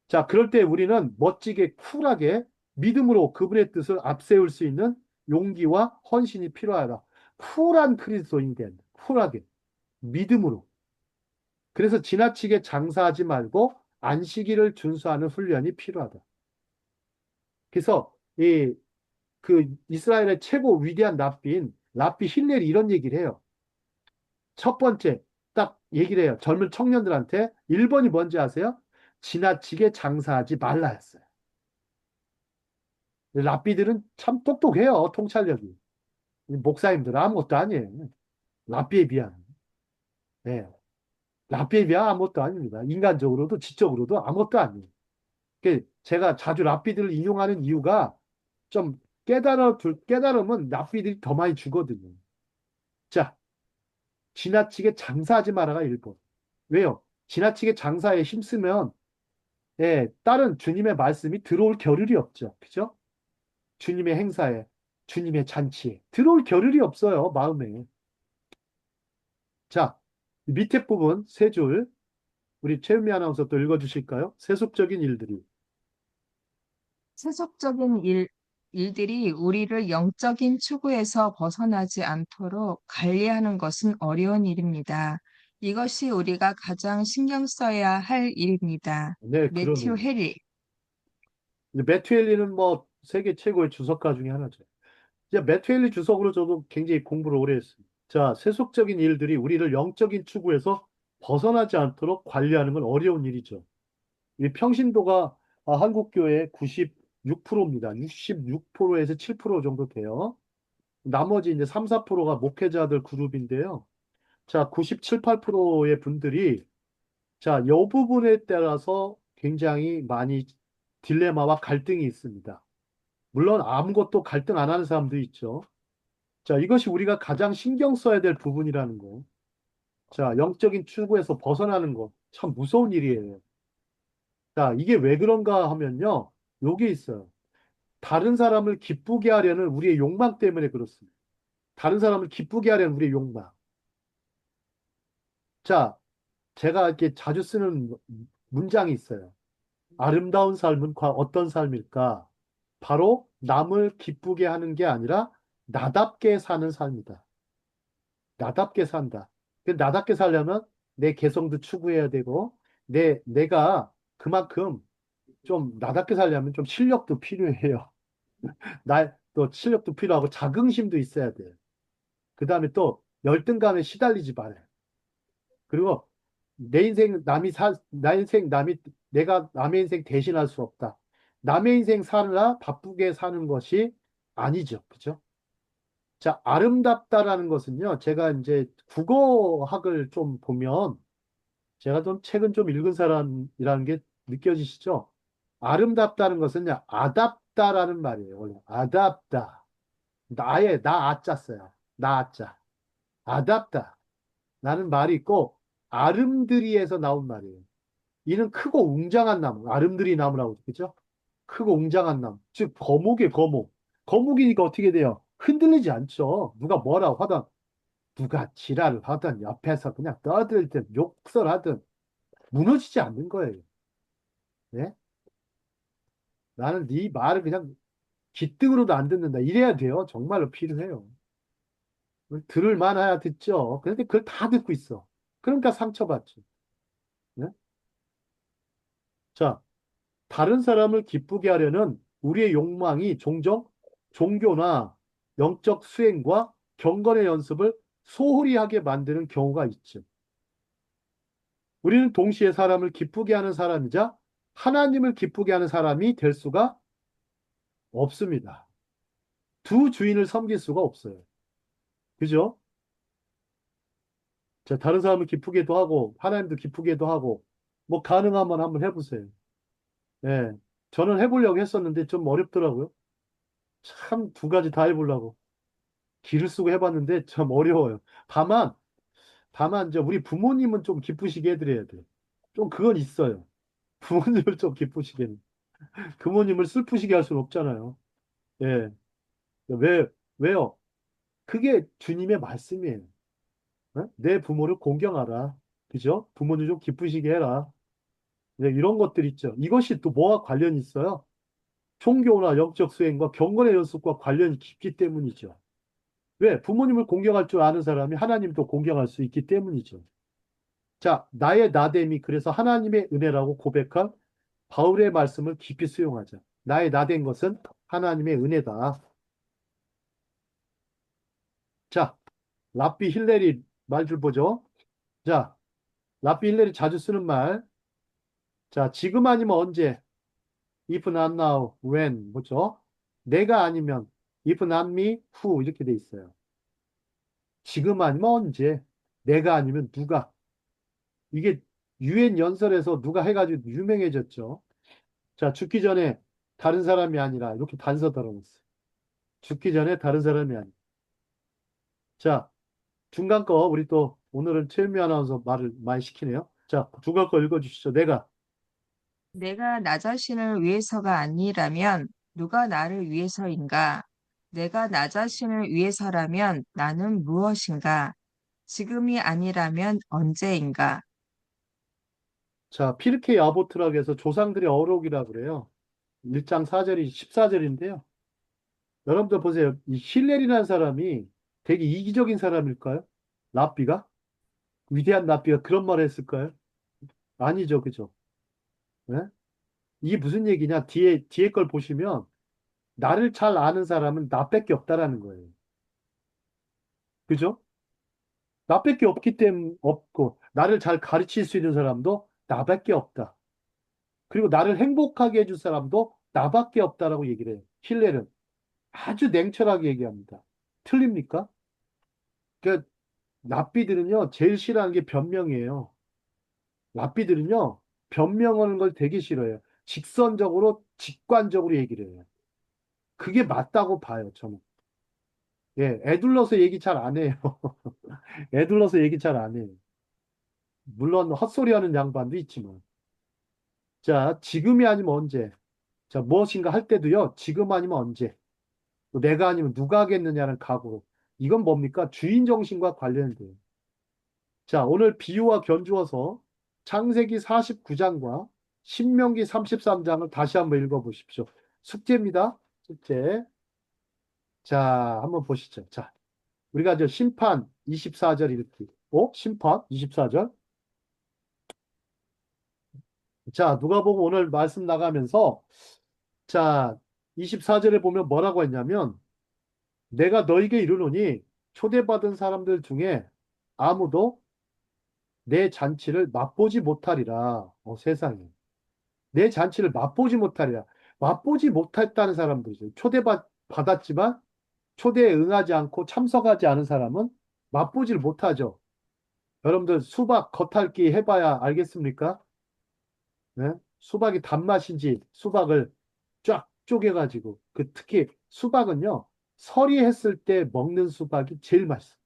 자, 그럴 때 우리는 멋지게 쿨하게 믿음으로 그분의 뜻을 앞세울 수 있는 용기와 헌신이 필요하다. 쿨한 그리스도인이 된다. 쿨하게 믿음으로. 그래서 지나치게 장사하지 말고 안식일을 준수하는 훈련이 필요하다. 그래서 그 이스라엘의 최고 위대한 랍비인 랍비 힐렐이 이런 얘기를 해요. 첫 번째 딱 얘기를 해요. 젊은 청년들한테 1번이 뭔지 아세요? 지나치게 장사하지 말라 했어요. 랍비들은 참 똑똑해요. 통찰력이. 목사님들 아무것도 아니에요. 랍비에 비하면. 네. 랍비에 비하면 아무것도 아닙니다. 인간적으로도 지적으로도 아무것도 아니에요. 제가 자주 랍비들을 인용하는 이유가 좀 깨달으면 랍비들이 더 많이 주거든요. 자, 지나치게 장사하지 말아가 1번. 왜요? 지나치게 장사에 힘쓰면 다른 주님의 말씀이 들어올 겨를이 없죠. 그죠? 주님의 행사에, 주님의 잔치에 들어올 겨를이 없어요. 마음에. 자, 밑에 부분 세 줄 우리 최은미 아나운서 또 읽어주실까요? 세속적인 일들이. 세속적인 일들이 우리를 영적인 추구에서 벗어나지 않도록 관리하는 것은 어려운 일입니다. 이것이 우리가 가장 신경 써야 할 일입니다. 네, 매튜 그러네요. 해리. 매튜 헬리는 뭐 세계 최고의 주석가 중에 하나죠. 이제 매튜 헬리 주석으로 저도 굉장히 공부를 오래 했습니다. 자, 세속적인 일들이 우리를 영적인 추구에서 벗어나지 않도록 관리하는 건 어려운 일이죠. 이 평신도가 한국교회 96%입니다. 66%에서 7% 정도 돼요. 나머지 이제 3, 4%가 목회자들 그룹인데요. 자, 97, 8%의 분들이 자, 이 부분에 따라서 굉장히 많이 딜레마와 갈등이 있습니다. 물론 아무것도 갈등 안 하는 사람도 있죠. 자, 이것이 우리가 가장 신경 써야 될 부분이라는 거. 자, 영적인 추구에서 벗어나는 거 참 무서운 일이에요. 자, 이게 왜 그런가 하면요. 요게 있어요. 다른 사람을 기쁘게 하려는 우리의 욕망 때문에 그렇습니다. 다른 사람을 기쁘게 하려는 우리의 욕망. 자, 제가 이렇게 자주 쓰는 문장이 있어요. 아름다운 삶은 어떤 삶일까? 바로 남을 기쁘게 하는 게 아니라 나답게 사는 삶이다. 나답게 산다. 나답게 살려면 내 개성도 추구해야 되고, 내가 그만큼 좀 나답게 살려면 좀 실력도 필요해요. 또 실력도 필요하고 자긍심도 있어야 돼요. 그 다음에 또 열등감에 시달리지 말아요. 그리고 내가 남의 인생 대신할 수 없다. 남의 인생 살라 바쁘게 사는 것이 아니죠. 그죠? 자, 아름답다라는 것은요, 제가 이제 국어학을 좀 보면, 제가 좀 책은 좀 읽은 사람이라는 게 느껴지시죠? 아름답다는 것은요, 아답다라는 말이에요. 원래 아답다. 나 아짜 써요. 나 아짜. 아답다. 라는 말이 있고, 아름드리에서 나온 말이에요. 이는 크고 웅장한 나무, 아름드리 나무라고, 그죠? 크고 웅장한 나무. 즉, 거목이에요, 거목. 거목이니까 어떻게 돼요? 흔들리지 않죠. 누가 뭐라고 하든, 누가 지랄을 하든, 옆에서 그냥 떠들든, 욕설하든, 무너지지 않는 거예요. 예? 나는 네 말을 그냥 귓등으로도 안 듣는다. 이래야 돼요. 정말로 필요해요. 들을 만해야 듣죠. 그런데 그걸 다 듣고 있어. 그러니까 상처받죠. 예? 자, 다른 사람을 기쁘게 하려는 우리의 욕망이 종종 종교나 영적 수행과 경건의 연습을 소홀히 하게 만드는 경우가 있죠. 우리는 동시에 사람을 기쁘게 하는 사람이자 하나님을 기쁘게 하는 사람이 될 수가 없습니다. 두 주인을 섬길 수가 없어요. 그죠? 자, 다른 사람을 기쁘게도 하고, 하나님도 기쁘게도 하고, 뭐, 가능하면 한번 해보세요. 예. 저는 해보려고 했었는데 좀 어렵더라고요. 참 두 가지 다 해보려고. 기를 쓰고 해봤는데 참 어려워요. 다만, 이제 우리 부모님은 좀 기쁘시게 해드려야 돼요. 좀 그건 있어요. 부모님을 좀 기쁘시게. 부모님을 슬프시게 할 수는 없잖아요. 예. 왜요? 그게 주님의 말씀이에요. 내 부모를 공경하라. 그죠? 부모님 좀 기쁘시게 해라. 네, 이런 것들 있죠. 이것이 또 뭐와 관련이 있어요? 종교나 영적 수행과 경건의 연습과 관련이 깊기 때문이죠. 왜? 부모님을 공경할 줄 아는 사람이 하나님도 공경할 수 있기 때문이죠. 자, 나의 나됨이 그래서 하나님의 은혜라고 고백한 바울의 말씀을 깊이 수용하자. 나의 나된 것은 하나님의 은혜다. 자, 랍비 힐레리 말줄 보죠. 자, 랍비 힐레리 자주 쓰는 말. 자, 지금 아니면 언제? If not now, when? 뭐죠? 내가 아니면 if not me, who? 이렇게 돼 있어요. 지금 아니면 언제? 내가 아니면 누가? 이게 유엔 연설에서 누가 해가지고 유명해졌죠. 자, 죽기 전에 다른 사람이 아니라 이렇게 단서 달아놨어요. 죽기 전에 다른 사람이 아니라. 자, 중간 거 우리 또 오늘은 최은미 아나운서 말을 많이 시키네요. 자, 중간 거 읽어주시죠. 내가 나 자신을 위해서가 아니라면 누가 나를 위해서인가? 내가 나 자신을 위해서라면 나는 무엇인가? 지금이 아니라면 언제인가? 자, 피르케 아보트락에서 조상들의 어록이라 그래요. 1장 4절이 14절인데요. 여러분들 보세요. 이 힐렐이라는 사람이 되게 이기적인 사람일까요? 랍비가? 위대한 랍비가 그런 말을 했을까요? 아니죠. 그죠? 네? 이게 무슨 얘기냐? 뒤에 걸 보시면 나를 잘 아는 사람은 나밖에 없다라는 거예요. 그죠? 나밖에 없기 때문에 없고 나를 잘 가르칠 수 있는 사람도 나밖에 없다. 그리고 나를 행복하게 해줄 사람도 나밖에 없다라고 얘기를 해요. 힐렐은 아주 냉철하게 얘기합니다. 틀립니까? 그러니까 랍비들은요, 제일 싫어하는 게 변명이에요. 랍비들은요, 변명하는 걸 되게 싫어해요. 직선적으로, 직관적으로 얘기를 해요. 그게 맞다고 봐요, 저는. 예, 애둘러서 얘기 잘 안 해요. 애둘러서 얘기 잘 안 해요. 물론 헛소리하는 양반도 있지만. 자, 지금이 아니면 언제? 자, 무엇인가 할 때도요, 지금 아니면 언제? 또 내가 아니면 누가 하겠느냐는 각오로. 이건 뭡니까? 주인 정신과 관련돼요. 자, 오늘 비유와 견주어서 창세기 49장과 신명기 33장을 다시 한번 읽어보십시오. 숙제입니다. 숙제. 자, 한번 보시죠. 자, 우리가 저 심판 24절 읽기. 심판 24절. 자, 누가 보고 오늘 말씀 나가면서 자, 24절에 보면 뭐라고 했냐면 내가 너에게 이르노니 초대받은 사람들 중에 아무도 내 잔치를 맛보지 못하리라. 세상에. 내 잔치를 맛보지 못하리라. 맛보지 못했다는 사람들이죠. 받았지만 초대에 응하지 않고 참석하지 않은 사람은 맛보지를 못하죠. 여러분들 수박 겉핥기 해봐야 알겠습니까? 네? 수박이 단맛인지 수박을 쫙 쪼개가지고 특히 수박은요 서리했을 때 먹는 수박이 제일 맛있어요.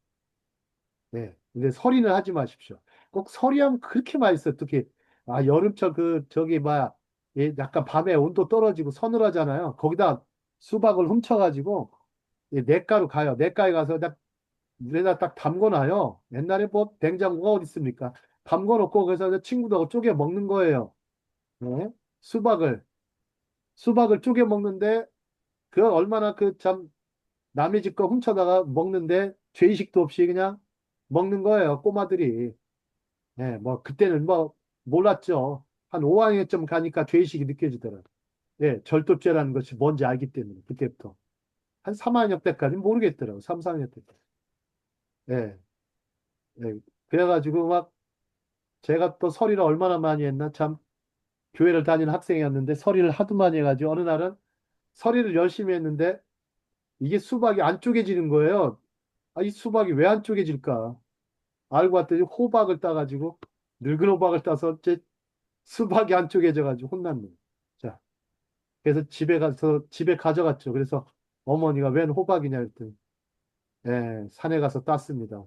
네. 근데 서리는 하지 마십시오. 꼭 서리하면 그렇게 맛있어요. 특히 여름철 저기 약간 밤에 온도 떨어지고 서늘하잖아요. 거기다 수박을 훔쳐가지고 냇가로 가요. 냇가에 가서 딱 물에다 딱 담궈놔요. 옛날에 뭐 냉장고가 어디 있습니까? 담궈놓고 그래서 친구들하고 쪼개 먹는 거예요. 네. 수박을 쪼개 먹는데 그 얼마나 참 남의 집 거 훔쳐다가 먹는데 죄의식도 없이 그냥 먹는 거예요. 꼬마들이. 예, 뭐 그때는 뭐 몰랐죠. 한 5학년쯤 가니까 죄의식이 느껴지더라고요. 예, 절도죄라는 것이 뭔지 알기 때문에 그때부터 한 3학년 때까지는 모르겠더라고요. 3, 4학년 때까지. 예, 예. 그래가지고 막 제가 또 서리를 얼마나 많이 했나 참 교회를 다니는 학생이었는데 서리를 하도 많이 해가지고 어느 날은 서리를 열심히 했는데 이게 수박이 안 쪼개지는 거예요. 이 수박이 왜 안 쪼개질까? 알고 봤더니 호박을 따가지고 늙은 호박을 따서 제 수박이 안 쪼개져가지고 혼났네. 자, 그래서 집에 가져갔죠. 그래서 어머니가 웬 호박이냐 했더니 산에 가서 땄습니다.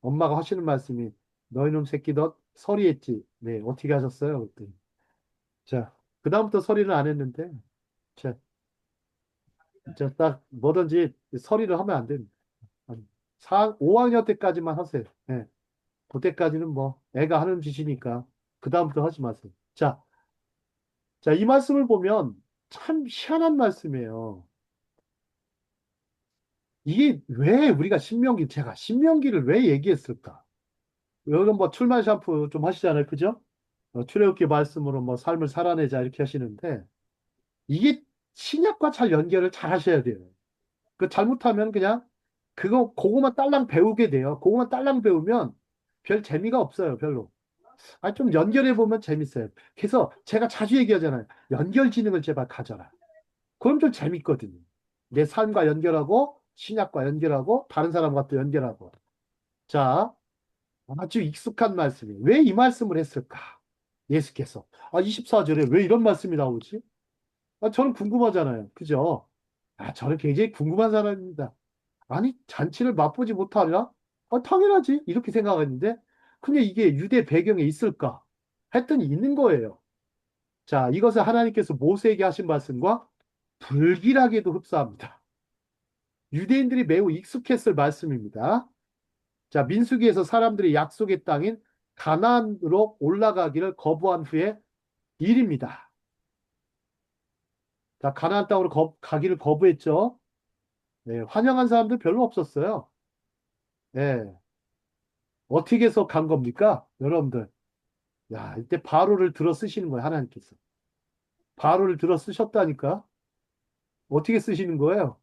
엄마가 하시는 말씀이 너희놈 새끼 너 서리했지. 네, 어떻게 하셨어요? 그랬더니 자, 그다음부터 서리는 안 했는데 자, 딱 뭐든지 서리를 하면 안 됩니다. 5학년 때까지만 하세요. 네. 그때까지는 뭐 애가 하는 짓이니까 그다음부터 하지 마세요. 자, 이 말씀을 보면 참 희한한 말씀이에요. 이게 왜 우리가 제가 신명기를 왜 얘기했을까? 여러분 뭐 출판 샴푸 좀 하시잖아요. 그죠? 출애굽기 말씀으로 뭐 삶을 살아내자 이렇게 하시는데 이게 신약과 잘 연결을 잘 하셔야 돼요. 잘못하면 그냥 그거만 딸랑 배우게 돼요. 그거만 딸랑 배우면 별 재미가 없어요. 별로. 좀 연결해 보면 재밌어요. 그래서 제가 자주 얘기하잖아요. 연결 지능을 제발 가져라. 그럼 좀 재밌거든요. 내 삶과 연결하고 신약과 연결하고 다른 사람과 또 연결하고. 자, 아주 익숙한 말씀이에요. 왜 이 말씀을 했을까? 예수께서. 24절에 왜 이런 말씀이 나오지? 저는 궁금하잖아요. 그죠? 저는 굉장히 궁금한 사람입니다. 아니, 잔치를 맛보지 못하리라? 당연하지. 이렇게 생각했는데, 근데 이게 유대 배경에 있을까? 했더니 있는 거예요. 자, 이것을 하나님께서 모세에게 하신 말씀과 불길하게도 흡사합니다. 유대인들이 매우 익숙했을 말씀입니다. 자, 민수기에서 사람들이 약속의 땅인 가나안으로 올라가기를 거부한 후에 일입니다. 자, 가나안 땅으로 가기를 거부했죠. 네, 환영한 사람들 별로 없었어요. 네, 어떻게 해서 간 겁니까? 여러분들. 야, 이때 바로를 들어 쓰시는 거예요, 하나님께서. 바로를 들어 쓰셨다니까? 어떻게 쓰시는 거예요?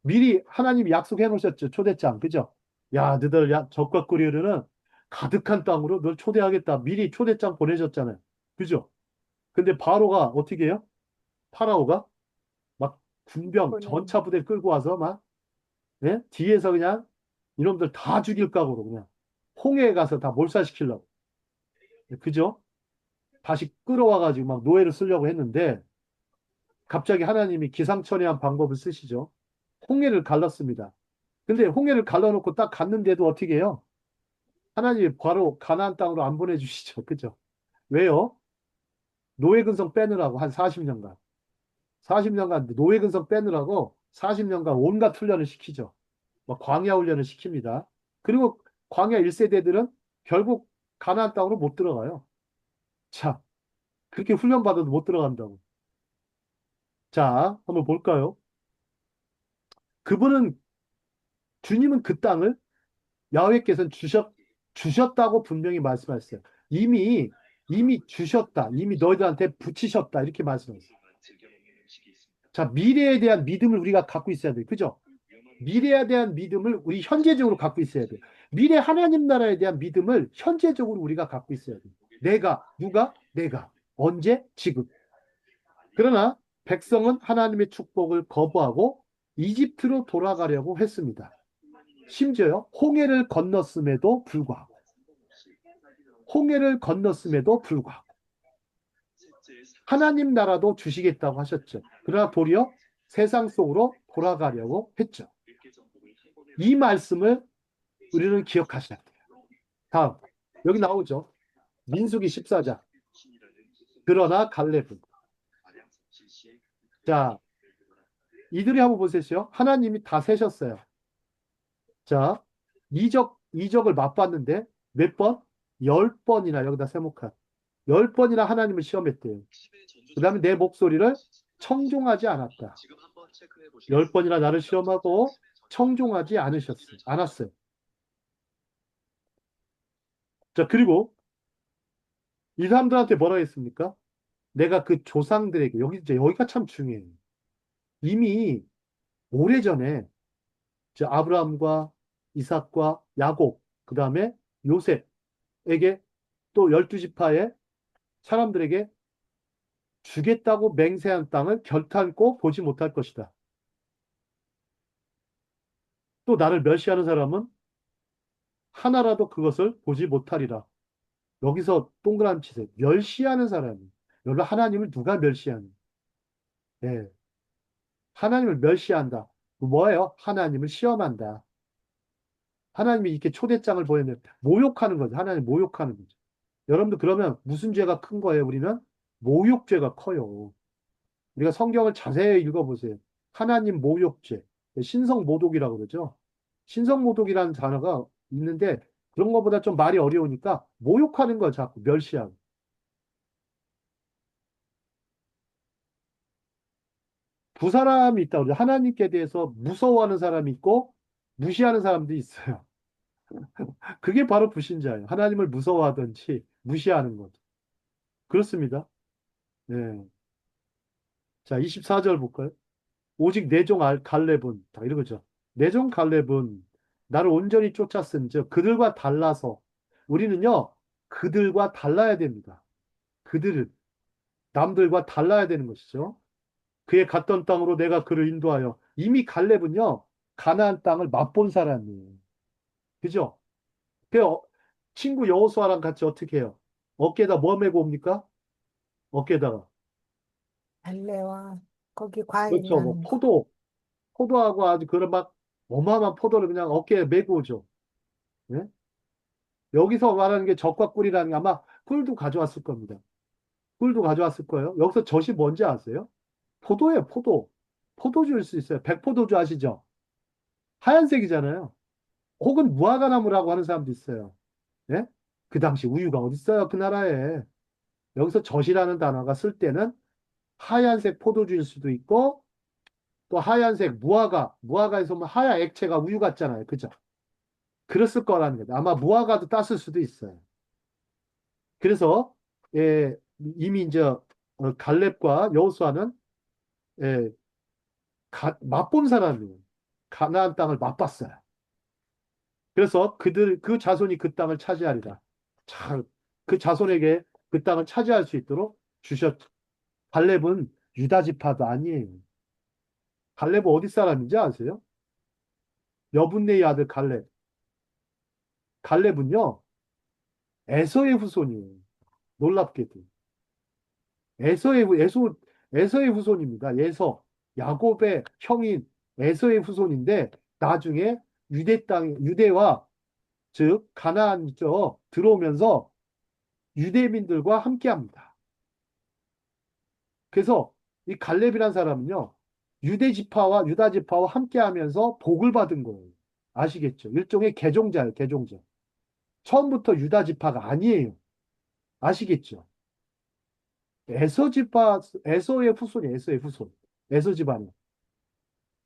미리 하나님이 약속해 놓으셨죠, 초대장. 그죠? 야, 너희들 적과 꿀이르는 가득한 땅으로 널 초대하겠다. 미리 초대장 보내셨잖아요. 그죠? 근데 바로가 어떻게 해요? 파라오가 막 군병, 전차 부대 끌고 와서 막, 뒤에서 그냥 이놈들 다 죽일 각오로 그냥 홍해에 가서 다 몰살시키려고. 그죠? 다시 끌어와가지고 막 노예를 쓰려고 했는데 갑자기 하나님이 기상천외한 방법을 쓰시죠. 홍해를 갈랐습니다. 근데 홍해를 갈라놓고 딱 갔는데도 어떻게 해요? 하나님이 바로 가나안 땅으로 안 보내주시죠. 그죠? 왜요? 노예 근성 빼느라고 한 40년간. 40년간 노예 근성 빼느라고 40년간 온갖 훈련을 시키죠. 막 광야 훈련을 시킵니다. 그리고 광야 1세대들은 결국 가나안 땅으로 못 들어가요. 자, 그렇게 훈련 받아도 못 들어간다고. 자, 한번 볼까요? 그분은 주님은 그 땅을 야훼께서는 주셨다고 분명히 말씀하셨어요. 이미 주셨다. 이미 너희들한테 붙이셨다. 이렇게 말씀하셨어요. 자, 미래에 대한 믿음을 우리가 갖고 있어야 돼요. 그죠? 미래에 대한 믿음을 우리 현재적으로 갖고 있어야 돼요. 미래 하나님 나라에 대한 믿음을 현재적으로 우리가 갖고 있어야 돼요. 누가? 내가. 언제? 지금. 그러나 백성은 하나님의 축복을 거부하고 이집트로 돌아가려고 했습니다. 심지어요, 홍해를 건넜음에도 불구하고. 하나님 나라도 주시겠다고 하셨죠. 그러나 도리어 세상 속으로 돌아가려고 했죠. 이 말씀을 우리는 기억하셔야 돼요. 다음, 여기 나오죠. 민수기 14장. 그러나 갈렙은. 자, 이들이 한번 보세요. 하나님이 다 세셨어요. 자, 이적을 맛봤는데 몇 번? 10번이나 여기다 세목한. 10번이나 하나님을 시험했대요. 그 다음에 내 목소리를 청종하지 않았다. 10번이나 나를 시험하고 청종하지 않았어요. 자, 그리고 이 사람들한테 뭐라 했습니까? 내가 그 조상들에게, 여기가 참 중요해요. 이미 오래전에 아브라함과 이삭과 야곱, 그 다음에 요셉에게 또 12지파의 사람들에게 주겠다고 맹세한 땅을 결탄코 보지 못할 것이다. 또 나를 멸시하는 사람은 하나라도 그것을 보지 못하리라. 여기서 동그라미 치세요. 멸시하는 사람이. 여러분, 하나님을 누가 멸시하니? 네. 하나님을 멸시한다. 뭐예요? 하나님을 시험한다. 하나님이 이렇게 초대장을 보내면 모욕하는 거죠. 하나님 모욕하는 거죠. 여러분들 그러면 무슨 죄가 큰 거예요? 우리는 모욕죄가 커요. 우리가 성경을 자세히 읽어보세요. 하나님 모욕죄, 신성모독이라고 그러죠. 신성모독이라는 단어가 있는데 그런 것보다 좀 말이 어려우니까 모욕하는 걸 자꾸 멸시하고. 두 사람이 있다고 그러죠. 하나님께 대해서 무서워하는 사람이 있고 무시하는 사람도 있어요. 그게 바로 불신자예요. 하나님을 무서워하든지 무시하는 것. 그렇습니다. 네. 자, 24절 볼까요? 오직 내 종 갈렙은 다 이러죠. 내 종 갈렙은 나를 온전히 쫓았은즉 그들과 달라서 우리는요 그들과 달라야 됩니다. 남들과 달라야 되는 것이죠. 그의 갔던 땅으로 내가 그를 인도하여 이미 갈렙은요 가나안 땅을 맛본 사람이에요. 그죠? 그 친구 여호수아랑 같이 어떻게 해요? 어깨에다 뭐 메고 옵니까? 어깨에다가 달래와 거기 과일 그렇죠. 뭐 있는 거. 포도하고 아주 그런 막 어마어마한 포도를 그냥 어깨에 메고 오죠. 예? 여기서 말하는 게 젖과 꿀이라는 게 아마 꿀도 가져왔을 겁니다. 꿀도 가져왔을 거예요. 여기서 젖이 뭔지 아세요? 포도예요, 포도. 포도주일 수 있어요. 백포도주 아시죠? 하얀색이잖아요. 혹은 무화과나무라고 하는 사람도 있어요. 예? 그 당시 우유가 어디 있어요? 그 나라에. 여기서 젖이라는 단어가 쓸 때는 하얀색 포도주일 수도 있고 또 하얀색 무화과에서 뭐 하얀 액체가 우유 같잖아요. 그죠? 그랬을 거라는 거죠. 아마 무화과도 땄을 수도 있어요. 그래서 이미 이제 갈렙과 여호수아는 예, 맛본 사람이에요. 가나안 땅을 맛봤어요. 그래서 그 자손이 그 땅을 차지하리라. 자, 그 자손에게 그 땅을 차지할 수 있도록 주셨죠. 갈렙은 유다 지파도 아니에요. 갈렙은 어디 사람인지 아세요? 여분네의 아들 갈렙. 갈렙은요, 에서의 후손이에요. 놀랍게도. 에서의 후손입니다. 야곱의 형인 에서의 후손인데, 나중에 유대와 즉 가나안 있죠. 들어오면서 유대민들과 함께합니다. 그래서 이 갈렙이라는 사람은요, 유대 지파와 유다 지파와 함께하면서 복을 받은 거예요. 아시겠죠? 일종의 개종자예요, 개종자. 처음부터 유다 지파가 아니에요. 아시겠죠? 에서 지파, 에서의 후손이 에서의 후손. 에서 집안이.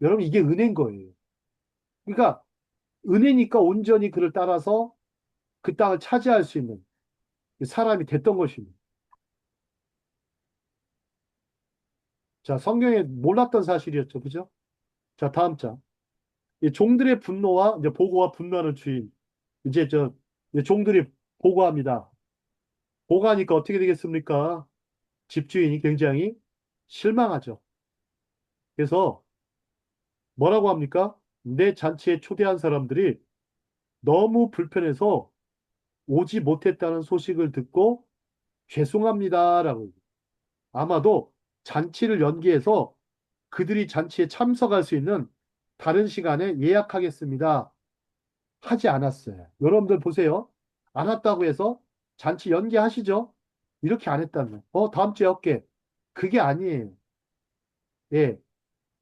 여러분, 이게 은혜인 거예요. 그러니까, 은혜니까 온전히 그를 따라서 그 땅을 차지할 수 있는 사람이 됐던 것입니다. 자, 성경에 몰랐던 사실이었죠. 그죠? 자, 다음 장. 이 종들의 분노와 이제 보고와 분노하는 주인. 이제 이제 종들이 보고합니다. 보고하니까 어떻게 되겠습니까? 집주인이 굉장히 실망하죠. 그래서 뭐라고 합니까? 내 잔치에 초대한 사람들이 너무 불편해서 오지 못했다는 소식을 듣고 죄송합니다라고. 아마도 잔치를 연기해서 그들이 잔치에 참석할 수 있는 다른 시간에 예약하겠습니다. 하지 않았어요. 여러분들 보세요. 안 왔다고 해서 잔치 연기하시죠? 이렇게 안 했다면. 다음 주에 할게. 그게 아니에요. 예.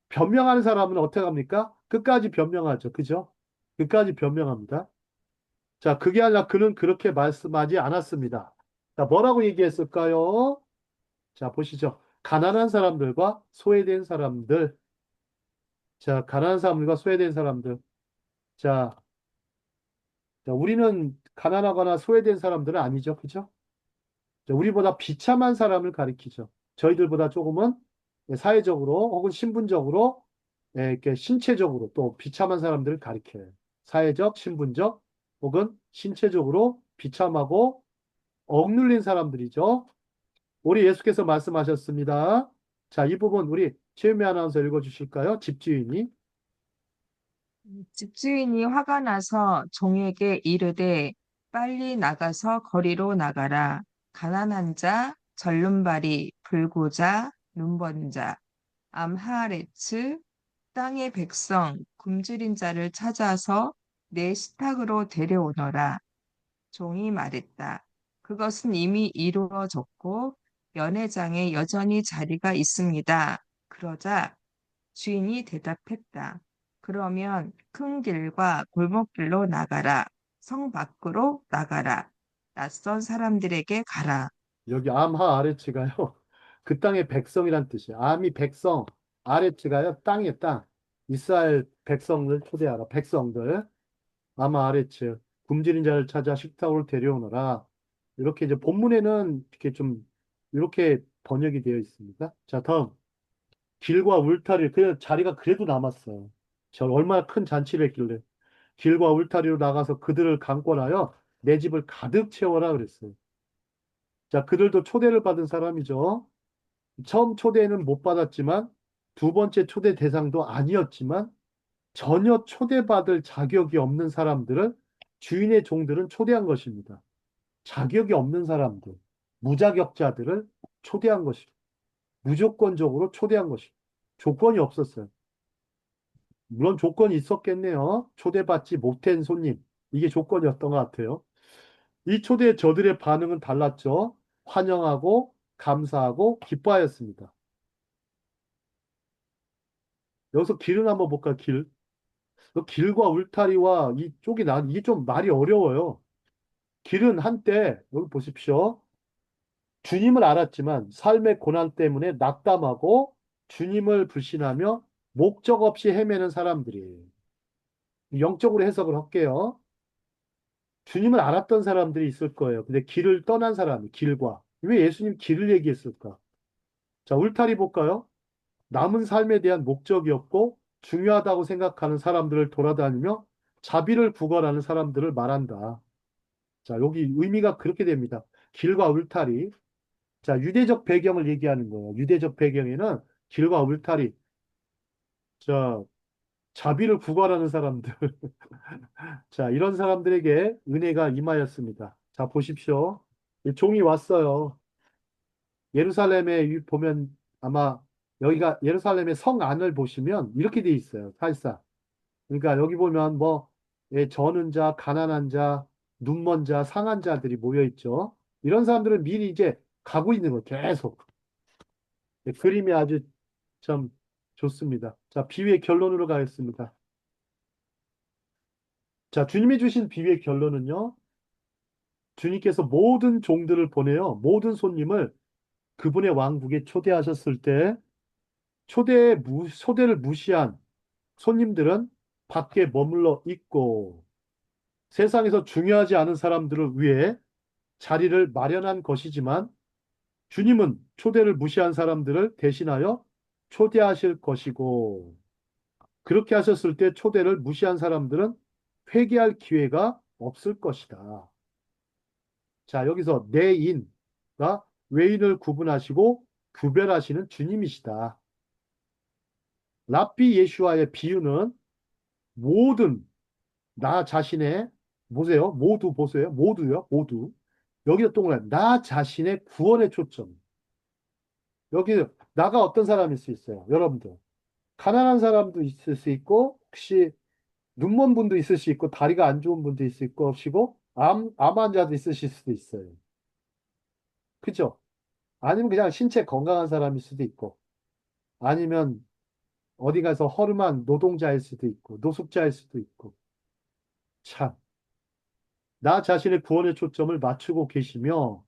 변명하는 사람은 어떻게 합니까? 끝까지 변명하죠. 그죠? 끝까지 변명합니다. 자, 그게 아니라 그는 그렇게 말씀하지 않았습니다. 자, 뭐라고 얘기했을까요? 자, 보시죠. 가난한 사람들과 소외된 사람들. 자, 가난한 사람들과 소외된 사람들. 자, 우리는 가난하거나 소외된 사람들은 아니죠. 그죠? 자, 우리보다 비참한 사람을 가리키죠. 저희들보다 조금은 사회적으로 혹은 신분적으로 이렇게 신체적으로 또 비참한 사람들을 가리켜요. 사회적, 신분적 혹은 신체적으로 비참하고 억눌린 사람들이죠. 우리 예수께서 말씀하셨습니다. 자, 이 부분 우리 최유미 아나운서 읽어주실까요? 집주인이. 집주인이 화가 나서 종에게 이르되 빨리 나가서 거리로 나가라. 가난한 자, 절름발이, 불구자, 눈먼 자, 암하레츠, 땅의 백성, 굶주린 자를 찾아서 내 식탁으로 데려오너라. 종이 말했다. 그것은 이미 이루어졌고 연회장에 여전히 자리가 있습니다. 그러자 주인이 대답했다. 그러면 큰 길과 골목길로 나가라. 성 밖으로 나가라. 낯선 사람들에게 가라. 여기 암하 아레츠가요. 그 땅의 백성이란 뜻이에요. 암이 백성, 아레츠가요. 땅의 땅. 이스라엘 백성을 초대하라. 백성들. 암하 아레츠. 굶주린 자를 찾아 식탁으로 데려오너라. 이렇게 이제 본문에는 이렇게 좀 이렇게 번역이 되어 있습니다. 자, 다음. 길과 울타리. 그 자리가 그래도 남았어요. 저 얼마나 큰 잔치를 했길래. 길과 울타리로 나가서 그들을 강권하여 내 집을 가득 채워라 그랬어요. 자, 그들도 초대를 받은 사람이죠. 처음 초대는 못 받았지만 두 번째 초대 대상도 아니었지만 전혀 초대받을 자격이 없는 사람들을 주인의 종들은 초대한 것입니다. 자격이 없는 사람들, 무자격자들을 초대한 것입니다. 무조건적으로 초대한 것입니다. 조건이 없었어요. 물론 조건이 있었겠네요. 초대받지 못한 손님. 이게 조건이었던 것 같아요. 이 초대에 저들의 반응은 달랐죠. 환영하고 감사하고 기뻐하였습니다. 여기서 길을 한번 볼까요? 길. 길과 울타리와 이쪽이 이게 좀 말이 어려워요. 길은 한때 여기 보십시오. 주님을 알았지만 삶의 고난 때문에 낙담하고 주님을 불신하며 목적 없이 헤매는 사람들이에요. 영적으로 해석을 할게요. 주님을 알았던 사람들이 있을 거예요. 근데 길을 떠난 사람이 길과 왜 예수님 길을 얘기했을까? 자, 울타리 볼까요? 남은 삶에 대한 목적이 없고 중요하다고 생각하는 사람들을 돌아다니며 자비를 구걸하는 사람들을 말한다. 자, 여기 의미가 그렇게 됩니다. 길과 울타리. 자, 유대적 배경을 얘기하는 거예요. 유대적 배경에는 길과 울타리. 자, 자비를 구걸하는 사람들. 자, 이런 사람들에게 은혜가 임하였습니다. 자, 보십시오. 이 종이 왔어요. 예루살렘에 보면 아마 여기가 예루살렘의 성 안을 보시면 이렇게 돼 있어요. 사실상. 그러니까 여기 보면 뭐 저는 자, 가난한 자, 눈먼 자, 상한 자들이 모여 있죠. 이런 사람들은 미리 이제 가고 있는 거 계속. 그림이 아주 참 좋습니다. 자, 비유의 결론으로 가겠습니다. 자, 주님이 주신 비유의 결론은요. 주님께서 모든 종들을 보내요. 모든 손님을 그분의 왕국에 초대하셨을 때 초대를 무시한 손님들은 밖에 머물러 있고 세상에서 중요하지 않은 사람들을 위해 자리를 마련한 것이지만 주님은 초대를 무시한 사람들을 대신하여 초대하실 것이고 그렇게 하셨을 때 초대를 무시한 사람들은 회개할 기회가 없을 것이다. 자, 여기서 내인과 외인을 구분하시고 구별하시는 주님이시다. 랍비 예슈아의 비유는 모든 나 자신의 보세요. 모두 보세요. 모두요. 모두. 여기다 동그라미. 나 자신의 구원의 초점. 여기 나가 어떤 사람일 수 있어요. 여러분들. 가난한 사람도 있을 수 있고 혹시 눈먼 분도 있을 수 있고 다리가 안 좋은 분도 있을 것이고 암 환자도 있으실 수도 있어요. 그죠? 아니면 그냥 신체 건강한 사람일 수도 있고 아니면 어디 가서 허름한 노동자일 수도 있고 노숙자일 수도 있고 참 나 자신의 구원의 초점을 맞추고 계시며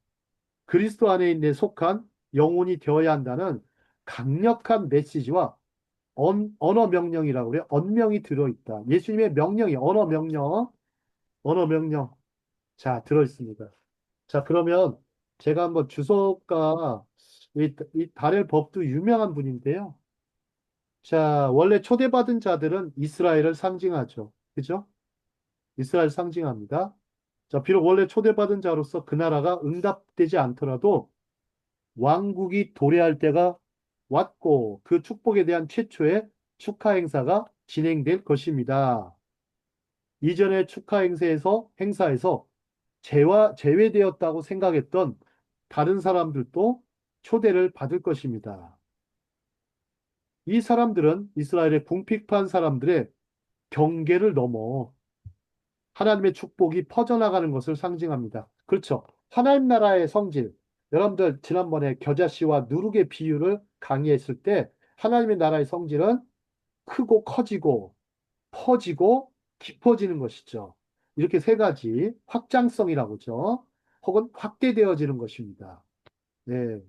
그리스도 안에 있는 속한 영혼이 되어야 한다는 강력한 메시지와 언어 명령이라고 그래요. 언명이 들어있다. 예수님의 명령이 언어 명령. 자, 들어있습니다. 자, 그러면 제가 한번 주석가 이 다렐 법도 유명한 분인데요. 자, 원래 초대받은 자들은 이스라엘을 상징하죠. 그죠? 이스라엘 상징합니다. 자, 비록 원래 초대받은 자로서 그 나라가 응답되지 않더라도 왕국이 도래할 때가 왔고 그 축복에 대한 최초의 축하 행사가 진행될 것입니다. 이전의 축하 행사에서 제외되었다고 생각했던 다른 사람들도 초대를 받을 것입니다. 이 사람들은 이스라엘의 궁핍한 사람들의 경계를 넘어 하나님의 축복이 퍼져나가는 것을 상징합니다. 그렇죠. 하나님 나라의 성질. 여러분들 지난번에 겨자씨와 누룩의 비유를 강의했을 때 하나님의 나라의 성질은 크고 커지고 퍼지고 깊어지는 것이죠. 이렇게 세 가지 확장성이라고 하죠. 혹은 확대되어지는 것입니다. 네.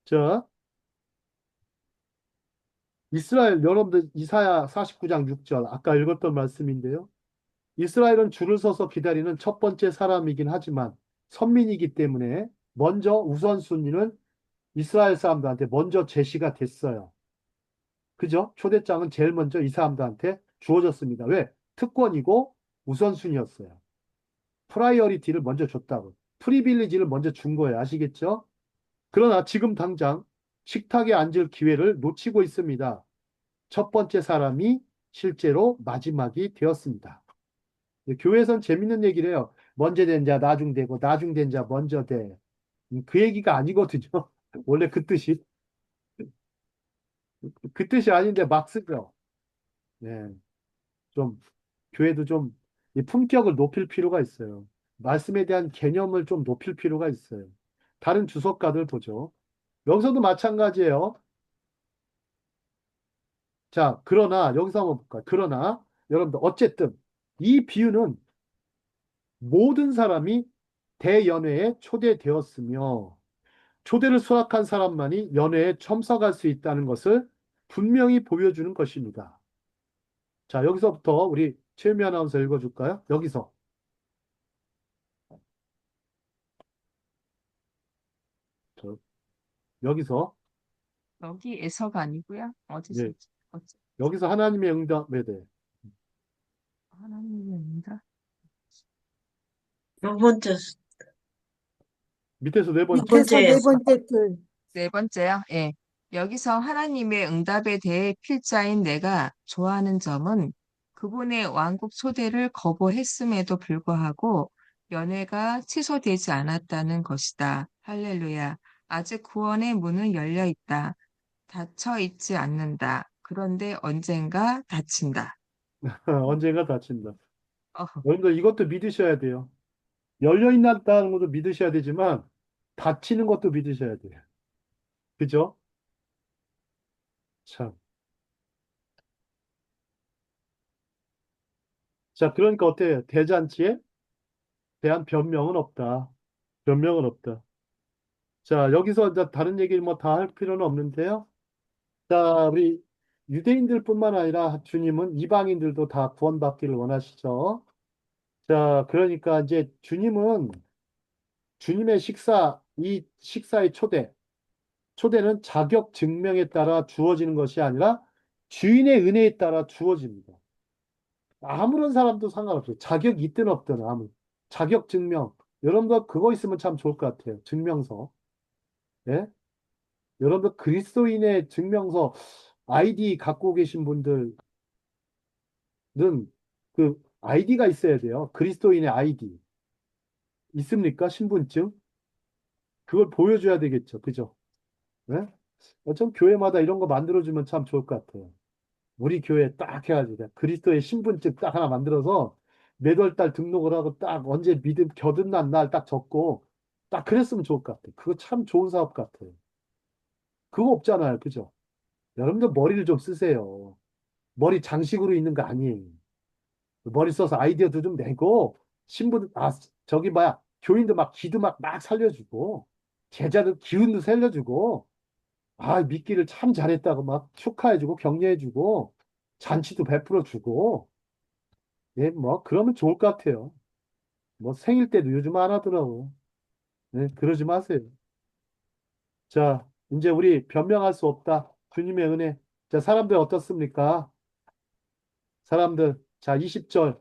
자, 이스라엘 여러분들 이사야 49장 6절 아까 읽었던 말씀인데요. 이스라엘은 줄을 서서 기다리는 첫 번째 사람이긴 하지만 선민이기 때문에 먼저 우선순위는 이스라엘 사람들한테 먼저 제시가 됐어요. 그죠? 초대장은 제일 먼저 이 사람들한테 주어졌습니다. 왜? 특권이고 우선순위였어요. 프라이어리티를 먼저 줬다고. 프리빌리지를 먼저 준 거예요. 아시겠죠? 그러나 지금 당장 식탁에 앉을 기회를 놓치고 있습니다. 첫 번째 사람이 실제로 마지막이 되었습니다. 교회에선 재밌는 얘기를 해요. 먼저 된 자 나중되고 나중된 자 먼저 돼. 그 얘기가 아니거든요. 원래 그 뜻이. 그 뜻이 아닌데 막 쓰죠. 네. 좀 교회도 좀 이 품격을 높일 필요가 있어요. 말씀에 대한 개념을 좀 높일 필요가 있어요. 다른 주석가들 보죠. 여기서도 마찬가지예요. 자, 그러나 여기서 한번 볼까요? 그러나 여러분들 어쨌든 이 비유는 모든 사람이 대연회에 초대되었으며 초대를 수락한 사람만이 연회에 참석할 수 있다는 것을 분명히 보여주는 것입니다. 자, 여기서부터 우리 최유미 아나운서 읽어줄까요? 저, 여기서, 여기에서가 아니고요. 어디서, 예, 어째, 여기서 하나님의 응답에 대해. 하나님입니다. 두 번째, 밑에서 네 번째. 밑에서 네 번째에서. 번째 줄. 네 번째요. 예. 여기서 하나님의 응답에 대해 필자인 내가 좋아하는 점은 그분의 왕국 초대를 거부했음에도 불구하고 연회가 취소되지 않았다는 것이다. 할렐루야. 아직 구원의 문은 열려 있다. 닫혀 있지 않는다. 그런데 언젠가 닫힌다. 언젠가 다친다. 어, 여러분들 이것도 믿으셔야 돼요. 열려있다는 것도 믿으셔야 되지만 다치는 것도 믿으셔야 돼요. 그죠? 참. 자, 그러니까 어때요? 대잔치에 대한 변명은 없다. 변명은 없다. 자, 여기서 이제 다른 얘기를 뭐 다 할 필요는 없는데요. 자, 우리 유대인들뿐만 아니라 주님은 이방인들도 다 구원받기를 원하시죠. 자, 그러니까 이제 주님의 식사, 이 식사의 초대는 자격 증명에 따라 주어지는 것이 아니라 주인의 은혜에 따라 주어집니다. 아무런 사람도 상관없어요. 자격이 있든 없든 자격 증명. 여러분들 그거 있으면 참 좋을 것 같아요. 증명서. 예? 여러분들 그리스도인의 증명서 아이디 갖고 계신 분들은 그 아이디가 있어야 돼요. 그리스도인의 아이디. 있습니까? 신분증? 그걸 보여줘야 되겠죠. 그죠? 예? 좀 교회마다 이런 거 만들어주면 참 좋을 것 같아요. 우리 교회 딱 해가지고 그리스도의 신분증 딱 하나 만들어서 매달 달 등록을 하고 딱 언제 믿음 겨든난 날 딱 적고 딱 그랬으면 좋을 것 같아요. 그거 참 좋은 사업 같아요. 그거 없잖아요. 그죠? 여러분들 머리를 좀 쓰세요. 머리 장식으로 있는 거 아니에요. 머리 써서 아이디어도 좀 내고 저기 뭐야 교인도 막 기도 막 살려주고 제자들 기운도 살려주고 믿기를 참 잘했다고 막 축하해주고 격려해주고 잔치도 베풀어주고 예, 뭐 그러면 좋을 것 같아요. 뭐 생일 때도 요즘 안 하더라고. 네, 그러지 마세요. 자, 이제 우리 변명할 수 없다. 주님의 은혜. 자, 사람들 어떻습니까? 사람들. 자, 20절.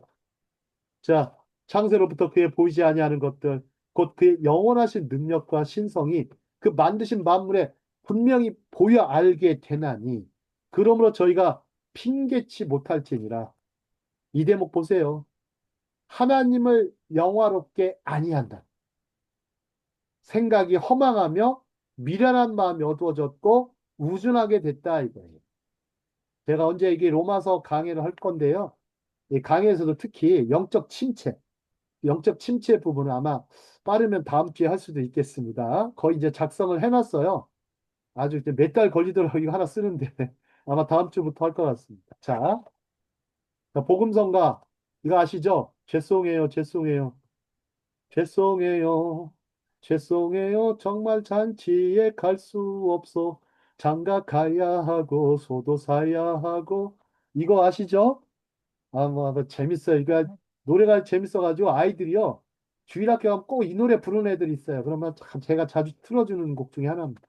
자, 창세로부터 그의 보이지 아니하는 것들, 곧 그의 영원하신 능력과 신성이 그 만드신 만물에 분명히 보여 알게 되나니, 그러므로 저희가 핑계치 못할지니라. 이 대목 보세요. 하나님을 영화롭게 아니한다. 생각이 허망하며 미련한 마음이 어두워졌고 우준하게 됐다 이거예요. 제가 언제 이게 로마서 강의를 할 건데요. 이 강의에서도 특히 영적 침체 부분은 아마 빠르면 다음 주에 할 수도 있겠습니다. 거의 이제 작성을 해놨어요. 아주 이제 몇 달 걸리더라고요. 이거 하나 쓰는데 아마 다음 주부터 할 것 같습니다. 자, 복음성가 이거 아시죠? 죄송해요, 죄송해요, 죄송해요, 죄송해요. 정말 잔치에 갈 수 없어. 장가 가야 하고 소도 사야 하고 이거 아시죠? 뭐 재밌어요. 이거 노래가 재밌어가지고 아이들이요. 주일학교 가면 꼭 이 노래 부르는 애들이 있어요. 그러면 참 제가 자주 틀어주는 곡 중에 하나입니다.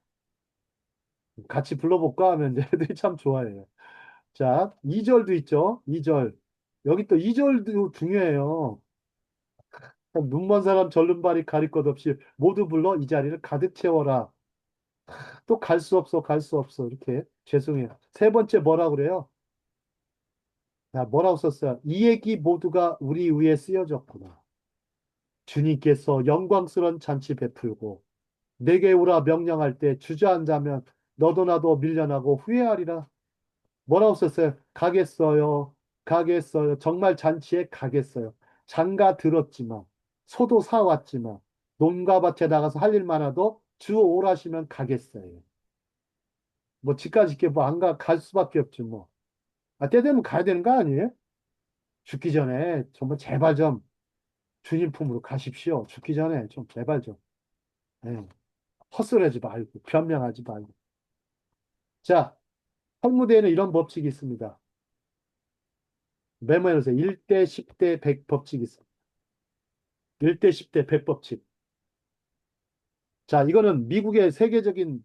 같이 불러볼까 하면 이제 애들이 참 좋아해요. 자, 2절도 있죠. 2절. 여기 또 2절도 중요해요. 눈먼 사람 절름발이 가릴 것 없이 모두 불러 이 자리를 가득 채워라. 또 갈 수 없어, 갈 수 없어. 이렇게 죄송해요. 세 번째 뭐라 그래요? 자, 뭐라고 썼어요? 이 얘기 모두가 우리 위에 쓰여졌구나. 주님께서 영광스러운 잔치 베풀고 내게 오라 명령할 때 주저앉으면 너도 나도 밀려나고 후회하리라. 뭐라고 썼어요? 가겠어요. 가겠어요. 정말 잔치에 가겠어요. 장가 들었지만 소도 사왔지만 논과 밭에 나가서 할 일 많아도 주 오라시면 가겠어요. 뭐 집까지 이렇게 뭐 안 갈 수밖에 없지 뭐. 때 되면 가야 되는 거 아니에요? 죽기 전에 정말 제발 좀 주님 품으로 가십시오. 죽기 전에 좀 제발 좀. 예. 헛소리하지 말고 변명하지 말고. 자, talmude에는 이런 법칙이 있습니다. 메모해놓으세요. 1대 10대 100 법칙이 있습니다. 1대 10대 100 법칙. 자, 이거는 미국의 세계적인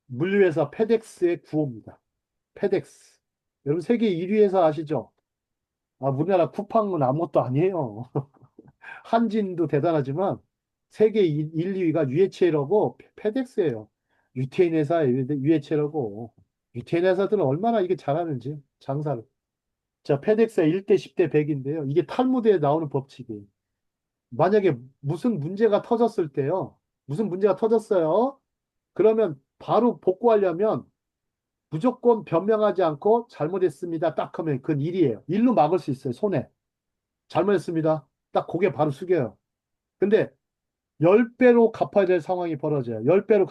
물류회사 페덱스의 구호입니다. 페덱스. 여러분 세계 1위 회사 아시죠? 우리나라 쿠팡은 아무것도 아니에요. 한진도 대단하지만 세계 1, 2위가 UHL하고 페덱스예요. 유태인 회사예요. UHL하고. 유태인 회사들은 얼마나 이게 잘하는지 장사를. 자, 페덱스의 1대 10대 100인데요. 이게 탈무드에 나오는 법칙이에요. 만약에 무슨 문제가 터졌을 때요. 무슨 문제가 터졌어요. 그러면 바로 복구하려면 무조건 변명하지 않고 잘못했습니다. 딱 하면 그건 일이에요. 일로 막을 수 있어요. 손해. 잘못했습니다. 딱 고개 바로 숙여요. 근데 10배로 갚아야 될 상황이 벌어져요. 10배로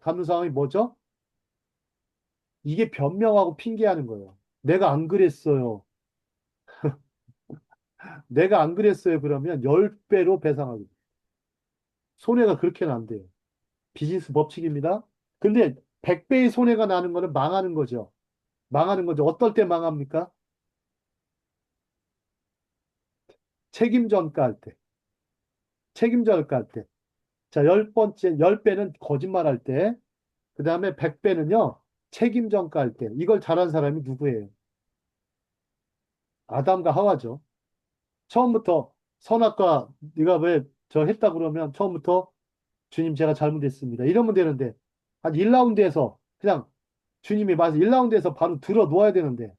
갚는 상황이 뭐죠? 이게 변명하고 핑계하는 거예요. 내가 안 그랬어요. 내가 안 그랬어요. 그러면 10배로 배상하고. 손해가 그렇게는 안 돼요. 비즈니스 법칙입니다. 근데 100배의 손해가 나는 거는 망하는 거죠. 망하는 거죠. 어떨 때 망합니까? 책임전가 할 때. 책임전가 할 때. 자, 10번째, 10배는 거짓말 할 때. 그 다음에 100배는요, 책임전가 할 때. 이걸 잘한 사람이 누구예요? 아담과 하와죠. 처음부터 선악과 네가 왜 저 했다 그러면 처음부터 주님 제가 잘못했습니다. 이러면 되는데 한 1라운드에서 그냥 주님이 맞아 1라운드에서 바로 들어 놓아야 되는데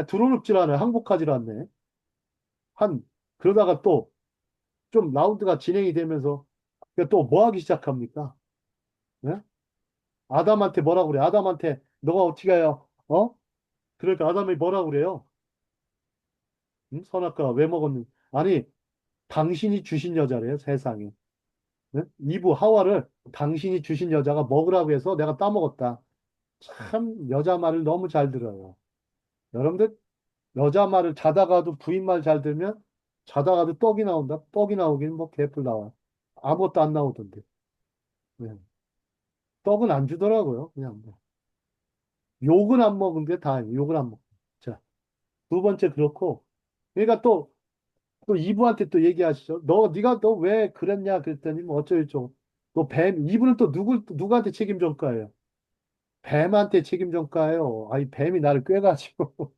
들어 놓질 않아요. 항복하질 않네. 한 그러다가 또 좀 라운드가 진행이 되면서 또 뭐 하기 시작합니까? 예? 아담한테 뭐라고 그래? 아담한테 너가 어떻게 해요? 어? 그러니까 아담이 뭐라고 그래요? 응? 선악과 왜 먹었는? 아니 당신이 주신 여자래요 세상에. 응? 이브 하와를 당신이 주신 여자가 먹으라고 해서 내가 따먹었다. 참 여자 말을 너무 잘 들어요. 여러분들 여자 말을 자다가도 부인 말 잘 들면 자다가도 떡이 나온다. 떡이 나오긴 뭐 개뿔 나와. 아무것도 안 나오던데. 네. 떡은 안 주더라고요. 그냥 뭐. 욕은 안 먹은 게 다행이에요. 욕은 안 먹. 자, 두 번째 그렇고. 그러니까 또 이브한테 또 얘기하시죠. 네가 너 왜 그랬냐 그랬더니 뭐 어쩌고저쩌고. 너 이브는 또 누구한테 책임 전가예요? 뱀한테 책임 전가예요. 아이 뱀이 나를 꿰가지고.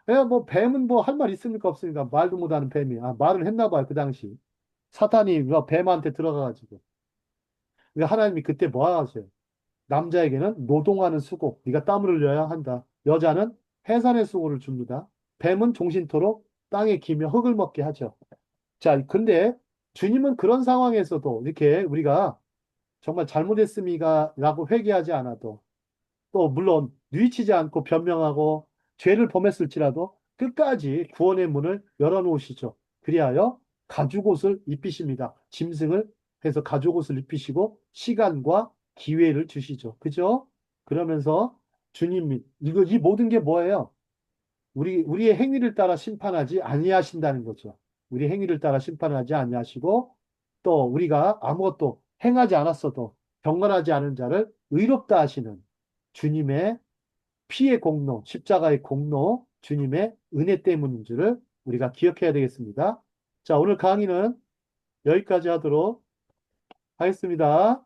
야, 뭐 뱀은 뭐 할 말 있습니까 없습니까? 말도 못하는 뱀이. 말을 했나 봐요 그 당시. 사탄이 뭐 뱀한테 들어가가지고. 그러니까 하나님이 그때 뭐 하세요? 남자에게는 노동하는 수고, 네가 땀을 흘려야 한다. 여자는 해산의 수고를 줍니다. 뱀은 종신토록 땅에 기며 흙을 먹게 하죠. 자, 근데 주님은 그런 상황에서도 이렇게 우리가 정말 잘못했습니다라고 회개하지 않아도 또 물론 뉘치지 않고 변명하고 죄를 범했을지라도 끝까지 구원의 문을 열어놓으시죠. 그리하여 가죽옷을 입히십니다. 짐승을 해서 가죽옷을 입히시고 시간과 기회를 주시죠. 그죠? 그러면서 주님이 이 모든 게 뭐예요? 우리의 행위를 따라 심판하지 아니하신다는 거죠. 우리 행위를 따라 심판하지 아니하시고 또 우리가 아무것도 행하지 않았어도 경건하지 않은 자를 의롭다 하시는 주님의 피의 공로, 십자가의 공로, 주님의 은혜 때문인 줄을 우리가 기억해야 되겠습니다. 자, 오늘 강의는 여기까지 하도록 하겠습니다.